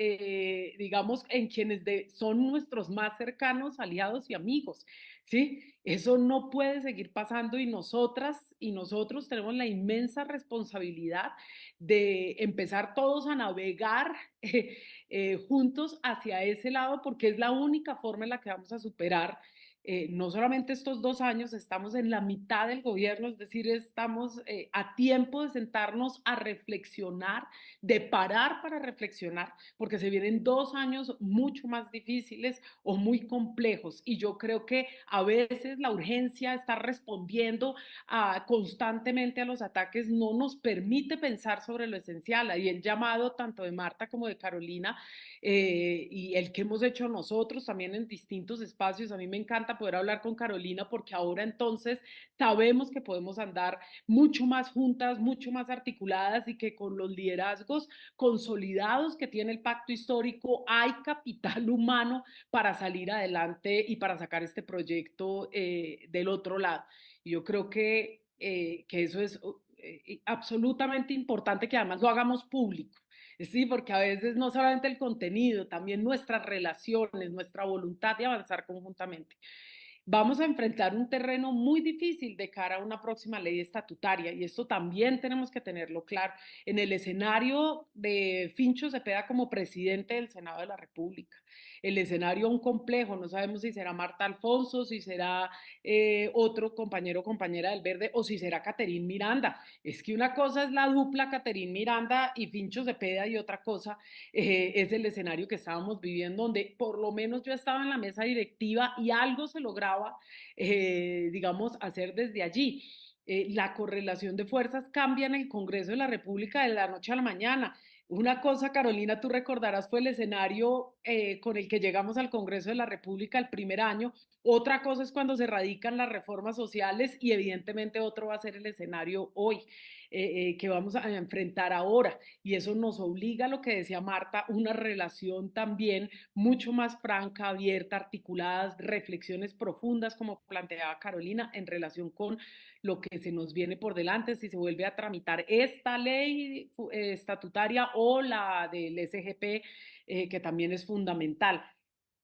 digamos, en quienes son nuestros más cercanos aliados y amigos, ¿sí? Eso no puede seguir pasando, y nosotras y nosotros tenemos la inmensa responsabilidad de empezar todos a navegar juntos hacia ese lado, porque es la única forma en la que vamos a superar no solamente estos 2 años. Estamos en la mitad del gobierno, es decir, estamos a tiempo de sentarnos a reflexionar, de parar para reflexionar, porque se vienen 2 años mucho más difíciles o muy complejos, y yo creo que a veces la urgencia de estar respondiendo constantemente a los ataques no nos permite pensar sobre lo esencial. Y el llamado tanto de Marta como de Carolina, y el que hemos hecho nosotros también en distintos espacios. A mí me encanta poder hablar con Carolina, porque ahora entonces sabemos que podemos andar mucho más juntas, mucho más articuladas, y que con los liderazgos consolidados que tiene el pacto histórico hay capital humano para salir adelante y para sacar este proyecto del otro lado. Y yo creo que eso es absolutamente importante, que además lo hagamos público. Sí, porque a veces no solamente el contenido, también nuestras relaciones, nuestra voluntad de avanzar conjuntamente. Vamos a enfrentar un terreno muy difícil de cara a una próxima ley estatutaria, y esto también tenemos que tenerlo claro. En el escenario de Fincho Cepeda como presidente del Senado de la República, el escenario aún complejo, no sabemos si será Marta Alfonso, si será otro compañero o compañera del Verde, o si será Caterín Miranda. Es que una cosa es la dupla Caterín Miranda y Fincho Cepeda, y otra cosa es el escenario que estábamos viviendo, donde por lo menos yo estaba en la mesa directiva y algo se lograba, digamos, hacer desde allí. La correlación de fuerzas cambia en el Congreso de la República de la noche a la mañana. Una cosa, Carolina, tú recordarás, fue el escenario con el que llegamos al Congreso de la República el primer año. Otra cosa es cuando se radican las reformas sociales, y evidentemente otro va a ser el escenario hoy, que vamos a enfrentar ahora. Y eso nos obliga a lo que decía Marta, una relación también mucho más franca, abierta, articuladas, reflexiones profundas, como planteaba Carolina, en relación con lo que se nos viene por delante, si se vuelve a tramitar esta ley estatutaria o la del SGP, que también es fundamental.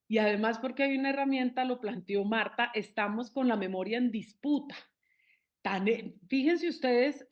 Y además, porque hay una herramienta, lo planteó Marta, estamos con la memoria en disputa. Fíjense ustedes,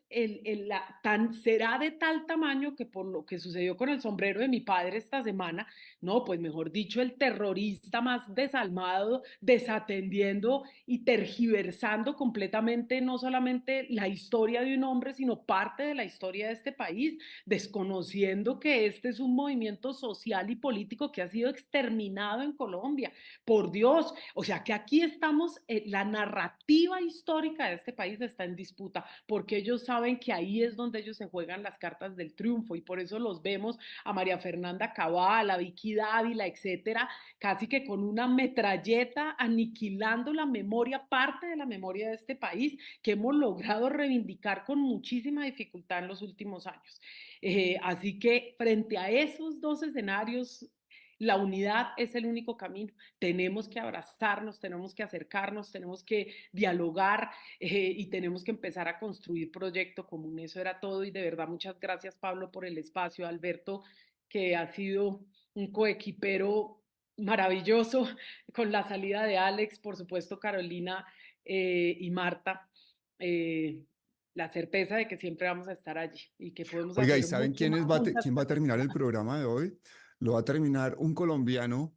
será de tal tamaño que, por lo que sucedió con el sombrero de mi padre esta semana, no, pues mejor dicho, el terrorista más desalmado, desatendiendo y tergiversando completamente no solamente la historia de un hombre, sino parte de la historia de este país, desconociendo que este es un movimiento social y político que ha sido exterminado en Colombia. Por Dios, o sea que aquí estamos, la narrativa histórica de este país país está en disputa, porque ellos saben que ahí es donde ellos se juegan las cartas del triunfo, y por eso los vemos a María Fernanda Cabal, a Vicky Dávila, etcétera, casi que con una metralleta aniquilando la memoria, parte de la memoria de este país, que hemos logrado reivindicar con muchísima dificultad en los últimos años. Así que frente a esos dos escenarios, la unidad es el único camino. Tenemos que abrazarnos, tenemos que acercarnos, tenemos que dialogar y tenemos que empezar a construir proyecto común. Eso era todo, y de verdad muchas gracias, Pablo, por el espacio, Alberto, que ha sido un coequipero maravilloso con la salida de Alex, por supuesto Carolina y Marta. La certeza de que siempre vamos a estar allí y que podemos Oiga, ¿y hacer saben mucho quién más juntas. quién va a terminar el programa de hoy? Lo va a terminar un colombiano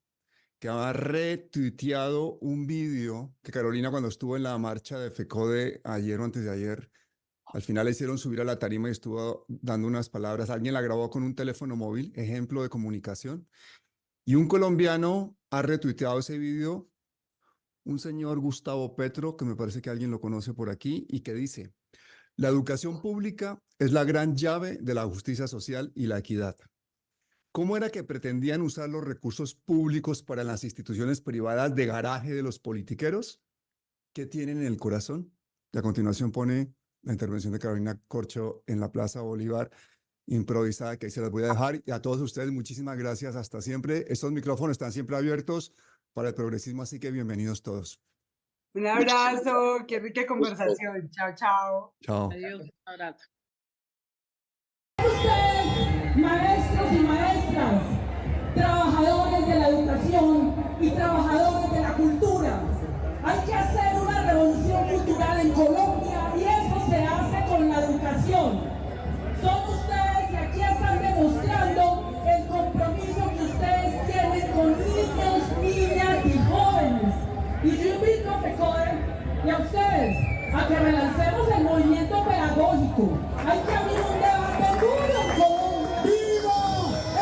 que ha retuiteado un vídeo que Carolina, cuando estuvo en la marcha de FECODE ayer o antes de ayer, al final le hicieron subir a la tarima y estuvo dando unas palabras. Alguien la grabó con un teléfono móvil, ejemplo de comunicación. Y un colombiano ha retuiteado ese vídeo, un señor Gustavo Petro, que me parece que alguien lo conoce por aquí, y que dice: la educación pública es la gran llave de la justicia social y la equidad. ¿Cómo era que pretendían usar los recursos públicos para las instituciones privadas de garaje de los politiqueros? ¿Qué tienen en el corazón? Y a continuación pone la intervención de Carolina Corcho en la Plaza Bolívar, improvisada, que ahí se las voy a dejar. Y a todos ustedes, muchísimas gracias. Hasta siempre. Estos micrófonos están siempre abiertos para el progresismo, así que bienvenidos todos. Un abrazo, qué rica conversación. Chao, chao. Chao. Adiós, un abrazo. Maestros y maestras, trabajadores de la educación y trabajadores de la cultura. Hay que hacer una revolución cultural en Colombia, y eso se hace con la educación. Son ustedes que aquí están demostrando el compromiso que ustedes tienen con niños, niñas y jóvenes. Y yo invito a FECODE y a ustedes a que relancemos el movimiento pedagógico. Hay que abrir un debate duro en Colombia. ¡Viva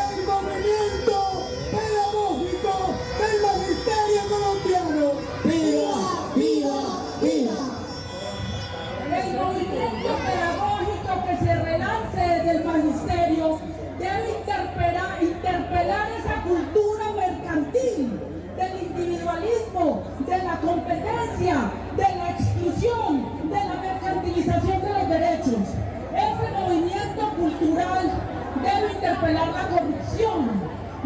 el movimiento pedagógico del magisterio colombiano! ¡Viva, viva, viva! El movimiento pedagógico que se relance desde el magisterio debe interpelar esa cultura mercantil del individualismo, de la competencia, de la exclusión, de la mercantilización de los derechos. Ese movimiento cultural debe interpelar la corrupción,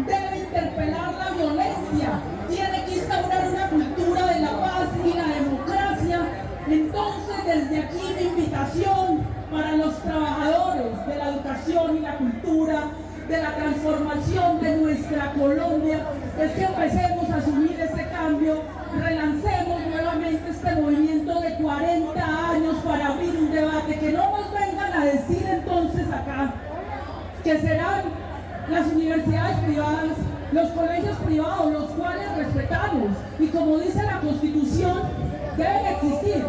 debe interpelar la violencia, tiene que instaurar una cultura de la paz y la democracia. Entonces, desde aquí mi invitación para los trabajadores de la educación y la cultura, de la transformación de nuestra Colombia, es que empecemos a asumir ese cambio, relancemos nuevamente este movimiento de 40 años para abrir un debate, que no nos vengan a decir entonces acá que serán las universidades privadas, los colegios privados, los cuales respetamos, y como dice la Constitución, deben existir,